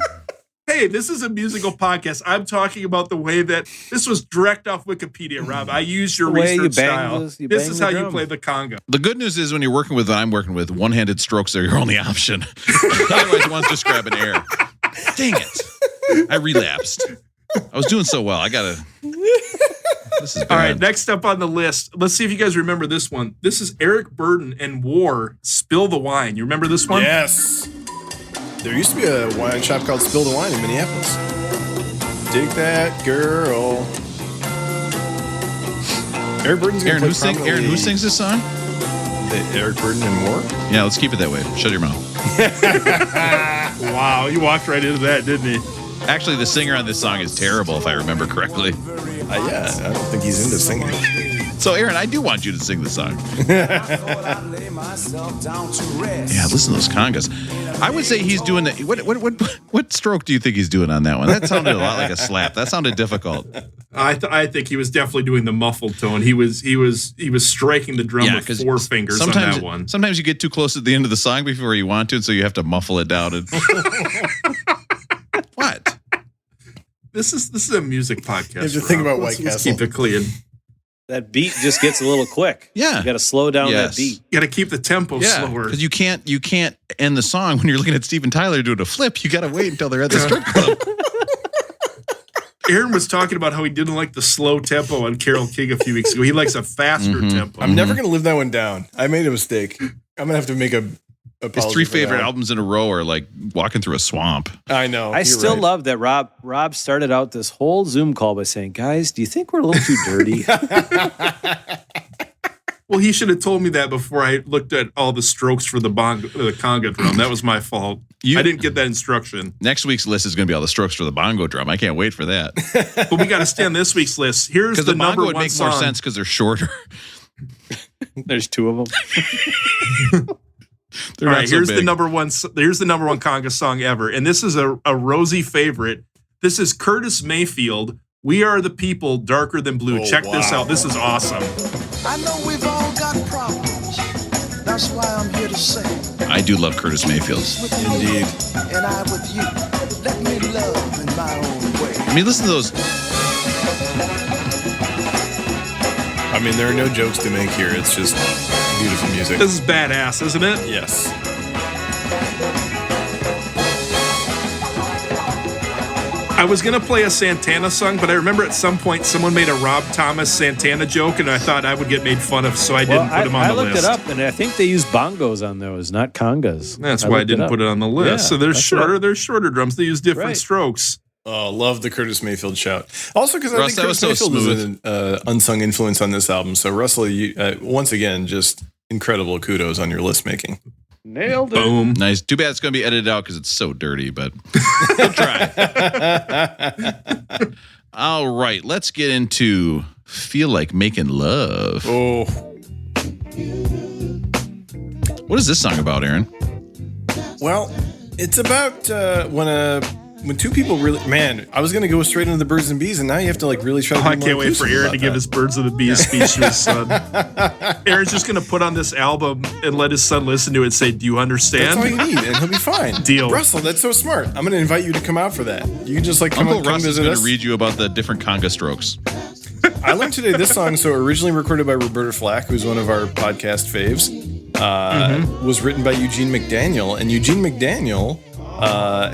Hey, this is a musical podcast. I'm talking about the way that this was direct off Wikipedia, Rob. I used your The way you research bang style. this- you This bang is the how you drum. play the conga. the good news is when you're working with what I'm working with, one-handed strokes are your only option. Otherwise, one's just grabbing air. Dang it. I relapsed. I was doing so well. This is bad. All right, next up on the list. Let's see if you guys remember this one. This is Eric Burden and War, Spill the Wine. You remember this one? Yes. There used to be a wine shop called Spill the Wine in Minneapolis. Dig that girl. Eric Burden's going to play prominently. Aaron, who sings this song? Eric Burden and War? Yeah, let's keep it that way. Shut your mouth. Wow, you walked right into that, didn't you? Actually, the singer on this song is terrible, if I remember correctly. Yeah, I don't think he's into singing. So, Aaron, I do want you to sing the song. Yeah, listen to those congas. I would say he's doing the what stroke do you think he's doing on that one? That sounded a lot like a slap. That sounded difficult. I think he was definitely doing the muffled tone. He was striking the drum with 4 fingers on that one. Sometimes you get too close at the end of the song before you want to, and so you have to muffle it down. What? This is a music podcast. You have to think about White Castle. Let's keep it clean. That beat just gets a little quick. Yeah. You got to slow down that beat. You got to keep the tempo slower. Because you can't end the song when you're looking at Steven Tyler doing a flip. You got to wait until they're at the strip club. Aaron was talking about how he didn't like the slow tempo on Carole King a few weeks ago. He likes a faster tempo. I'm never going to live that one down. I made a mistake. I'm going to have to make a His 3 favorite albums in a row are like walking through a swamp. I know. I still love that Rob started out this whole Zoom call by saying, guys, do you think we're a little too dirty? Well, he should have told me that before I looked at all the strokes for the conga drum. That was my fault. I didn't get that instruction. Next week's list is going to be all the strokes for the bongo drum. I can't wait for that. But we got to stay on this week's list. Here's the number bongo one would make song. more sense because they're shorter. There's 2 of them. All right, here's the number one conga song ever, and this is a Rosie favorite. This is Curtis Mayfield. We Are the People, Darker Than Blue. Check this out. This is awesome. I know we've all got problems. That's why I'm here to say. I do love Curtis Mayfield. Indeed. And I with you. Let me love in my own way. I mean, listen to those. I mean, there are no jokes to make here. It's just beautiful music. This is badass, isn't it? Yes. I was going to play a Santana song, but I remember at some point someone made a Rob Thomas Santana joke, and I thought I would get made fun of, so I didn't put him on the list. I looked it up, and I think they use bongos on those, not congas. That's why I didn't put it on the list. Yeah, so they're shorter drums. They use different strokes. Oh, love the Curtis Mayfield shout. Also, because I Russ, think Curtis Mayfield is an unsung influence on this album. So, Russell, you, once again, just incredible kudos on your list making. Nailed it. Boom. Nice. Too bad it's going to be edited out because it's so dirty, but we'll try. All right. Let's get into Feel Like Making Love. Oh. What is this song about, Aaron? Well, it's about when 2 people really, man, I was going to go straight into the birds and bees, and now you have to like really try to I can't wait for Aaron to give his birds of the bees speech to his son. Aaron's just going to put on this album and let his son listen to it and say, do you understand? That's all you need, and he'll be fine. Deal. Russell, that's so smart. I'm going to invite you to come out for that. You can just like come Uncle Russ is visit going us. to read you about the different conga strokes. I learned today this song, so originally recorded by Roberta Flack, who's one of our podcast faves, was written by Eugene McDaniel, and Eugene McDaniel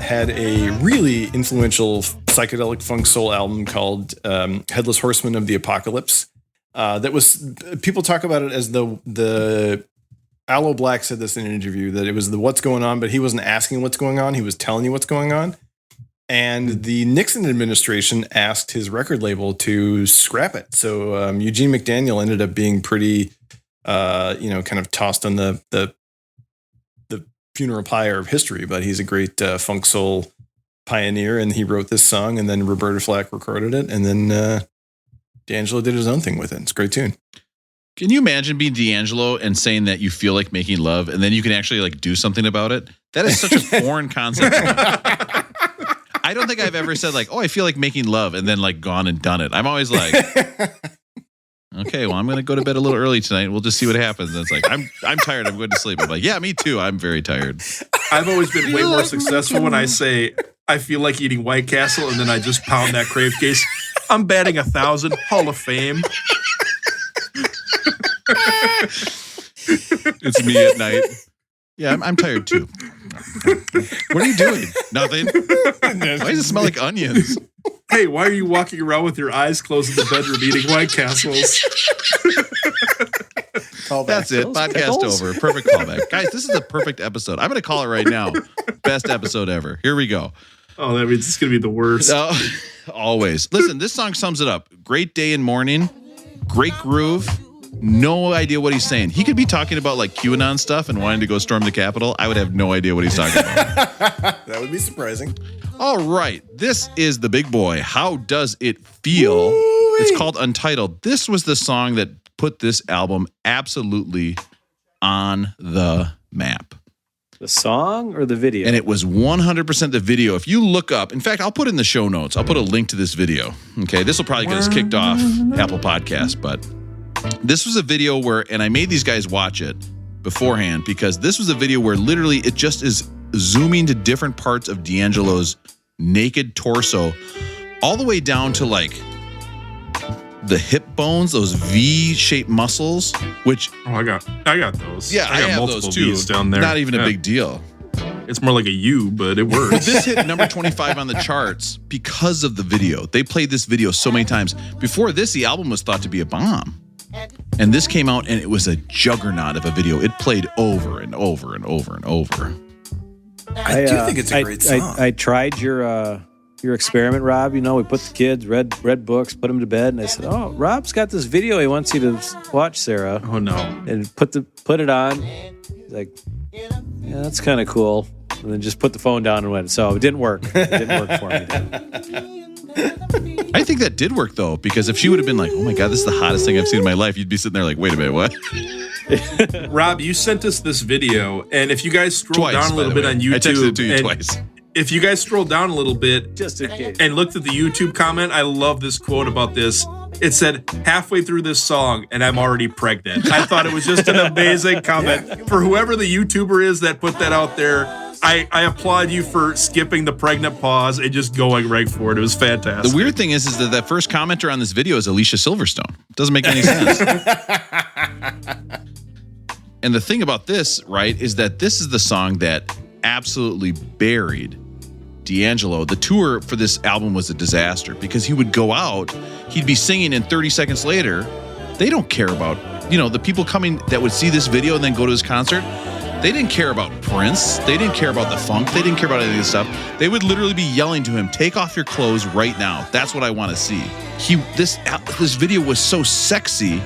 had a really influential psychedelic funk soul album called Headless Horseman of the Apocalypse. That was, people talk about it as the Aloe Black said this in an interview, that it was the what's going on, but he wasn't asking what's going on. He was telling you what's going on. And the Nixon administration asked his record label to scrap it. So Eugene McDaniel ended up being pretty, kind of tossed on the funeral pyre of history, but he's a great funk soul pioneer, and he wrote this song, and then Roberta Flack recorded it, and then D'Angelo did his own thing with it. It's a great tune. Can you imagine being D'Angelo and saying that you feel like making love, and then you can actually like do something about it? That is such a foreign concept. I don't think I've ever said like, oh, I feel like making love, and then like gone and done it. I'm always like, okay, well, I'm going to go to bed a little early tonight. We'll just see what happens. And it's like, I'm tired. I'm going to sleep. I'm like, yeah, me too. I'm very tired. I've always been way more successful when I say I feel like eating White Castle, and then I just pound that crave case. I'm batting 1,000, Hall of Fame. It's me at night. Yeah, I'm tired too. What are you doing? Nothing. Why does it smell like onions? Hey, why are you walking around with your eyes closed in the bedroom eating White Castles? That's it. Podcast over. Perfect callback. Guys, this is a perfect episode. I'm going to call it right now. Best episode ever. Here we go. Oh, that means it's going to be the worst. Always. Listen, this song sums it up. Great day and morning. Great groove. No idea what he's saying. He could be talking about like QAnon stuff and wanting to go storm the Capitol. I would have no idea what he's talking about. That would be surprising. All right. This is the big boy. How does it feel? Woo-wee. It's called Untitled. This was the song that put this album absolutely on the map. The song or the video? And it was 100% the video. If you look up, in fact, I'll put in the show notes. I'll put a link to this video. Okay. This will probably get us kicked off Apple Podcasts, but this was a video where, and I made these guys watch it beforehand because this was a video where literally it just is zooming to different parts of D'Angelo's naked torso, all the way down to like the hip bones, those V-shaped muscles, which I got those. Yeah, I have multiple those too. V's down there. Not even a big deal. It's more like a U, but it works. This hit number 25 on the charts because of the video. They played this video so many times. Before this, the album was thought to be a bomb. And this came out and it was a juggernaut of a video. It played over and over and over and over. I do think it's a great song. I tried your experiment, Rob. You know, we put the kids, read books, put them to bed, and I said, "Oh, Rob's got this video he wants you to watch, Sarah." Oh no! And put it on. He's like, "Yeah, that's kind of cool." And then just put the phone down and went. So it didn't work. It didn't work for me. I think that did work though, because if she would have been like, "Oh my God, this is the hottest thing I've seen in my life," you'd be sitting there like, "Wait a minute, what?" Rob, you sent us this video, and if you guys scroll down a little bit on YouTube, I texted it to you twice. If you guys scroll down a little bit, just in case, and looked at the YouTube comment, I love this quote about this. It said, "Halfway through this song, and I'm already pregnant." I thought it was just an amazing comment. For whoever the YouTuber is that put that out there, I applaud you for skipping the pregnant pause and just going right for it. It was fantastic. The weird thing is that first commenter on this video is Alicia Silverstone. It doesn't make any sense. And the thing about this, right, is that this is the song that absolutely buried D'Angelo. The tour for this album was a disaster because he would go out, he'd be singing, and 30 seconds later, they don't care about, the people coming that would see this video and then go to his concert. They didn't care about Prince. They didn't care about the funk. They didn't care about any of this stuff. They would literally be yelling to him, "Take off your clothes right now. That's what I want to see." This video was so sexy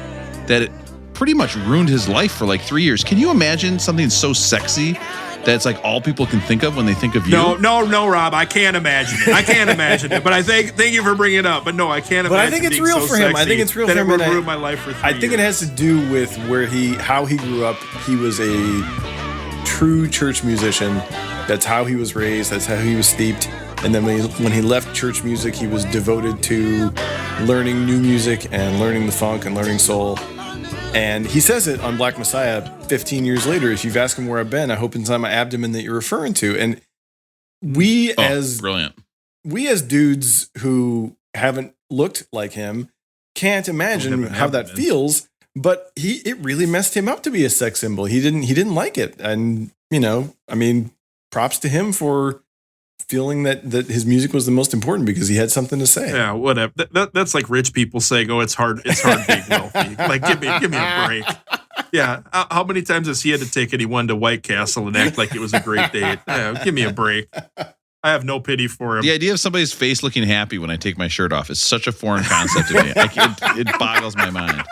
that it pretty much ruined his life for like 3 years. Can you imagine something so sexy that it's like all people can think of when they think of you? No, Rob, I can't imagine it. But I thank you for bringing it up. But no, I can't imagine. But I think it's real for him. I think it's real for him. It would ruin my life for 3 years. I think it has to do with how he grew up. He was a true church musician. That's how he was raised. That's how he was steeped. And then when he left church music, he was devoted to learning new music and learning the funk and learning soul. And he says it on Black Messiah 15 years later. If you've asked him where I've been, I hope it's on my abdomen that you're referring to. And brilliant. We as dudes who haven't looked like him can't imagine how that feels. But it really messed him up to be a sex symbol. He didn't like it. And, props to him for feeling that his music was the most important because he had something to say. Yeah, whatever. That's like rich people saying, "Oh, it's hard being wealthy." Like, give me a break. Yeah, how many times has he had to take anyone to White Castle and act like it was a great date? Yeah, give me a break. I have no pity for him. The idea of somebody's face looking happy when I take my shirt off is such a foreign concept to me. It boggles my mind.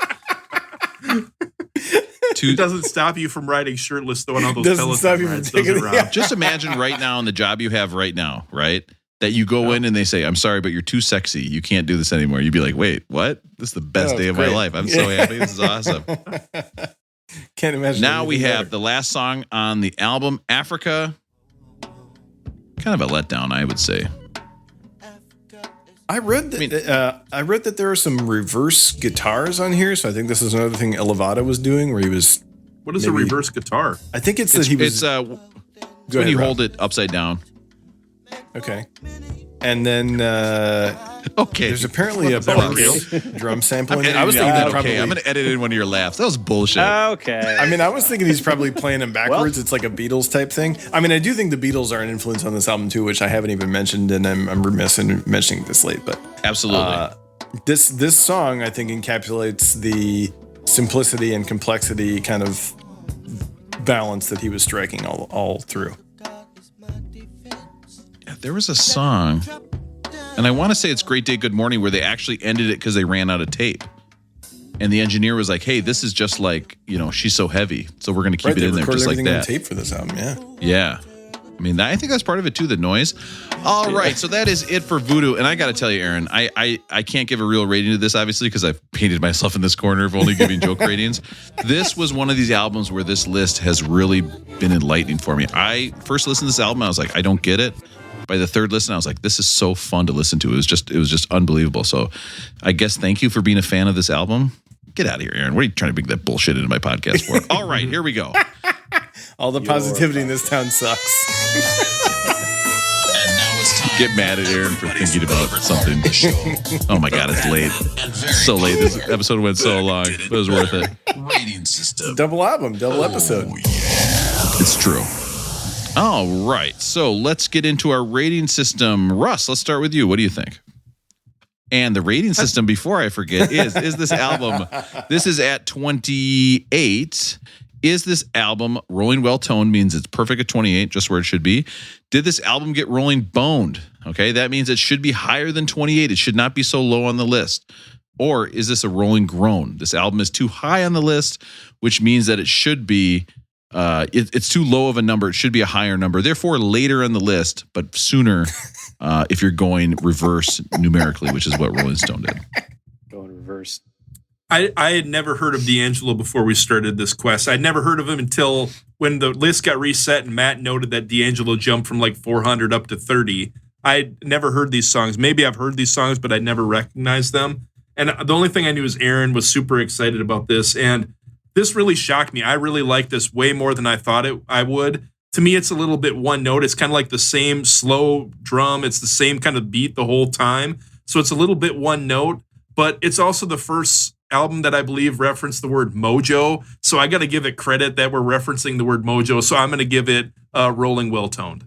It doesn't stop you from riding shirtless, throwing all those Peloton rides, does it, Rob? Yeah. Just imagine right now in the job you have right now, right? That you go in and they say, "I'm sorry, but you're too sexy. You can't do this anymore." You'd be like, "Wait, what? This is the best day of my life. I'm so happy. This is awesome." Can't imagine. Now we have the last song on the album, Africa. Kind of a letdown, I would say. I read that there are some reverse guitars on here, so I think this is another thing Elevata was doing, where he was. What is a reverse guitar? I think it's that he was. When you hold it upside down. Okay, and then Okay. There's apparently a drum sample in it. I was thinking that. Okay, I'm going to edit in one of your laughs. That was bullshit. Okay. I mean, I was thinking he's probably playing them backwards. It's like a Beatles type thing. I mean, I do think the Beatles are an influence on this album too, which I haven't even mentioned, and I'm remiss in mentioning this late. But absolutely, this song I think encapsulates the simplicity and complexity kind of balance that he was striking all through. Yeah, there was a song, and I want to say it's Great Day, Good Morning, where they actually ended it because they ran out of tape. And the engineer was like, hey, this is just like, She's So Heavy. So we're going to keep it in there just like that. On tape for this album, yeah. Yeah. I mean, I think that's part of it too, the noise. All right, so that is it for Voodoo. And I got to tell you, Aaron, I can't give a real rating to this, obviously, because I've painted myself in this corner of only giving joke ratings. This was one of these albums where this list has really been enlightening for me. I first listened to this album, I was like, I don't get it. By the third listen, I was like, this is so fun to listen to. It was just unbelievable. So I guess thank you for being a fan of this album. Get out of here, Aaron. What are you trying to bring that bullshit into my podcast for? All right, here we go. All the positivity in this town sucks. And now it's time. Get mad at Aaron for thinking about something. Oh my God, it's late. So late. This episode went so long. But it was worth it. Rating system. Double album, double episode. Oh, yeah. It's true. All right, so let's get into our rating system. Russ, let's start with you. What do you think? And the rating system, before I forget, is this album, this is at 28. Is this album rolling well toned, means it's perfect at 28, just where it should be. Did this album get rolling boned? Okay, that means it should be higher than 28. It should not be so low on the list. Or is this a rolling groan? This album is too high on the list, which means that it should be, it's too low of a number. It should be a higher number. Therefore, later on the list, but sooner if you're going reverse numerically, which is what Rolling Stone did. Going reverse. I had never heard of D'Angelo before we started this quest. I'd never heard of him until when the list got reset and Matt noted that D'Angelo jumped from like 400 up to 30. I'd never heard these songs. Maybe I've heard these songs, but I never recognized them. And the only thing I knew is Aaron was super excited about this. And this really shocked me. I really like this way more than I thought I would. To me, it's a little bit one note. It's kind of like the same slow drum. It's the same kind of beat the whole time. So it's a little bit one note, but it's also the first album that I believe referenced the word mojo. So I got to give it credit that we're referencing the word mojo. So I'm going to give it rolling well toned.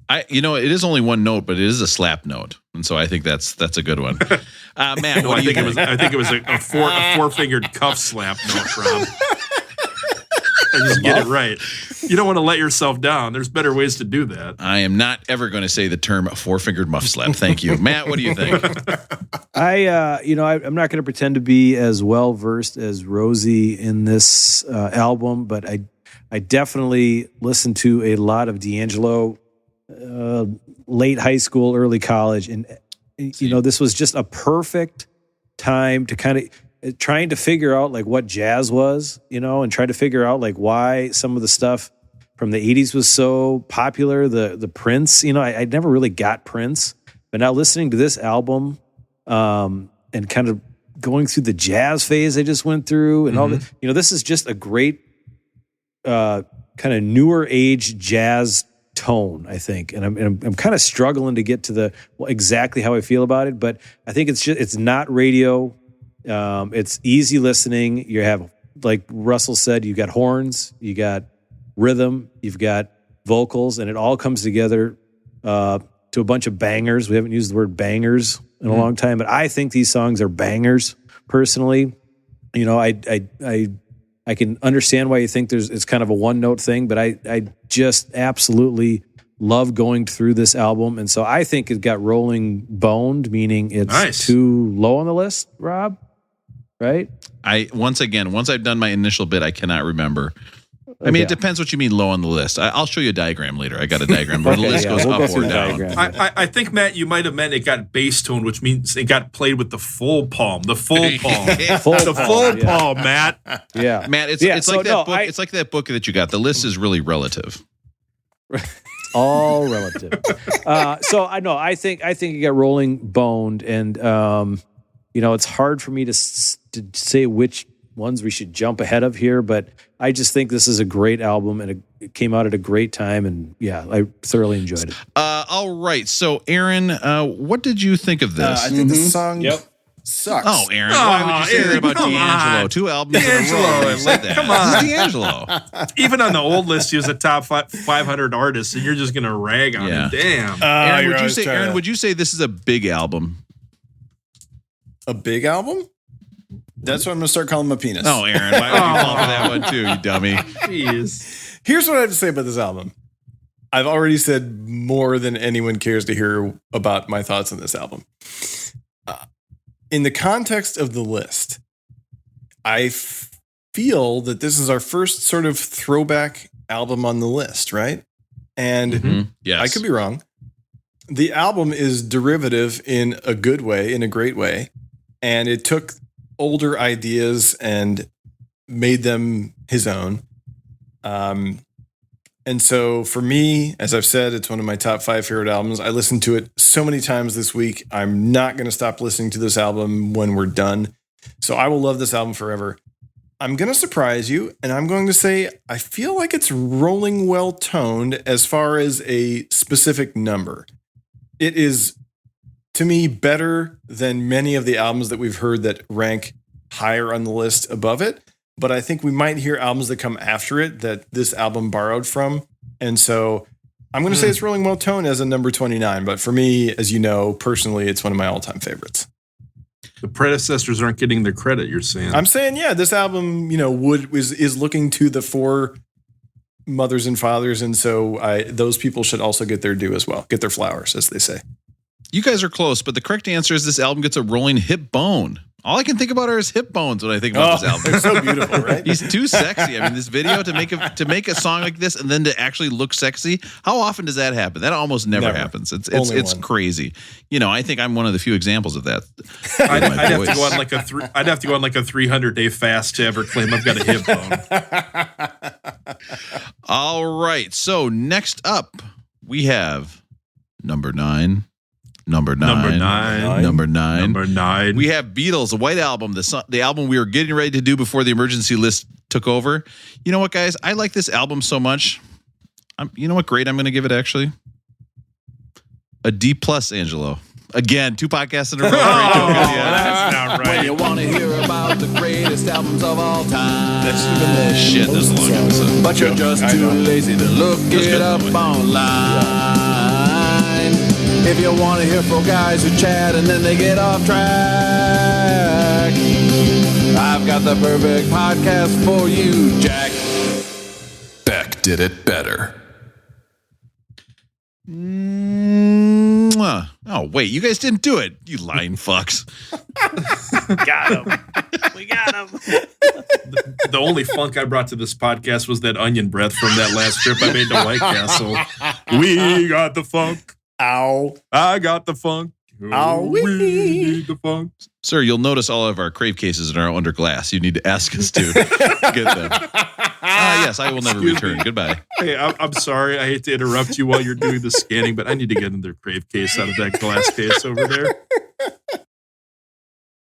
It is only one note, but it is a slap note. And so I think that's a good one. Matt, I think it was a four-fingered cuff slap note, Rob. I just get it right. You don't want to let yourself down. There's better ways to do that. I am not ever going to say the term four-fingered muff slap. Thank you. Matt, what do you think? I'm not going to pretend to be as well versed as Rosie in this album, but I definitely listened to a lot of D'Angelo late high school, early college, and this was just a perfect time to kind of trying to figure out like what jazz was, and try to figure out like why some of the stuff from the 80s was so popular. The Prince, I never really got Prince, but now listening to this album and kind of going through the jazz phase I just went through and all that, this is just a great kind of newer age jazz tone, I think. And I'm kind of struggling to get to exactly how I feel about it, but I think it's not radio. It's easy listening. You have, like Russell said, you got horns, you got rhythm, you've got vocals, and it all comes together to a bunch of bangers. We haven't used the word bangers in a long time, but I think these songs are bangers personally. I can understand why you think it's kind of a one note thing, but I just absolutely love going through this album. And so I think it got rolling boned, meaning it's too low on the list, Rob. Right? Once I've done my initial bit, I cannot remember. I mean, it depends what you mean low on the list. I'll show you a diagram later. I got a diagram where the list goes up or down. I think, Matt, you might have meant it got bass tone, which means it got played with the full palm. The full palm. Full palm, Matt. Yeah. Matt, it's like that book. It's like that book that you got. The list is really relative. All relative. I think it got rolling boned, and it's hard for me to say which ones we should jump ahead of here, but I just think this is a great album, and it came out at a great time, and yeah, I thoroughly enjoyed it. All right, so Aaron, what did you think of this? I think the song sucks. Oh, Aaron, why would you say that about D'Angelo? 2 albums in a row. You said that. Come on. This is D'Angelo. Even on the old list, he was a top 500 artist, and you're just going to rag on him. Damn. Aaron, would you say this is a big album? A big album? That's what I'm going to start calling my penis. Oh, Aaron, why would you fall for that one too, you dummy? Jeez. Here's what I have to say about this album. I've already said more than anyone cares to hear about my thoughts on this album. In the context of the list, I feel that this is our first sort of throwback album on the list, right? And yes. I could be wrong. The album is derivative in a good way, in a great way. And it took older ideas and made them his own. And so for me, as I've said, it's one of my top 5 favorite albums. I listened to it so many times this week. I'm not going to stop listening to this album when we're done. So I will love this album forever. I'm going to surprise you, and I'm going to say I feel like it's rolling well toned as far as a specific number. It is, to me, better than many of the albums that we've heard that rank higher on the list above it. But I think we might hear albums that come after it that this album borrowed from. And so I'm going to say it's rolling well toned as a number 29. But for me, as you know, personally, it's one of my all-time favorites. The predecessors aren't getting their credit, you're saying? I'm saying, yeah, this album, is looking to the 4 mothers and fathers. And so those people should also get their due as well. Get their flowers, as they say. You guys are close, but the correct answer is this album gets a rolling hip bone. All I can think about are his hip bones when I think about this album. They're so beautiful, right? He's too sexy. I mean, this video to make a song like this and then to actually look sexy. How often does that happen? That almost never happens. It's crazy. I think I'm one of the few examples of that. I'd have to go on like a 300-day fast to ever claim I've got a hip bone. All right. So next up, we have number 9. Number nine. We have Beatles, a White Album, the album we were getting ready to do before the emergency list took over. You know what, guys? I like this album so much. You know what grade I'm going to give it, actually? A D+, Angelo. Again, 2 podcasts in a row. That's not right. When you want to hear about the greatest albums of all time. That's shit. That's a long episode. But you're just too lazy to look it up online. If you want to hear 4 guys who chat and then they get off track, I've got the perfect podcast for you, Jack. Beck did it better. Oh, wait, you guys didn't do it, you lying fucks. Got him. We got him. The only funk I brought to this podcast was that onion breath from that last trip I made to White Castle. We got the funk. Ow. I got the funk. Ow. We need the funk. Sir, you'll notice all of our crave cases are under glass. You need to ask us to get them. Yes, I will never return. Goodbye. Hey, I'm sorry. I hate to interrupt you while you're doing the scanning, but I need to get another crave case out of that glass case over there.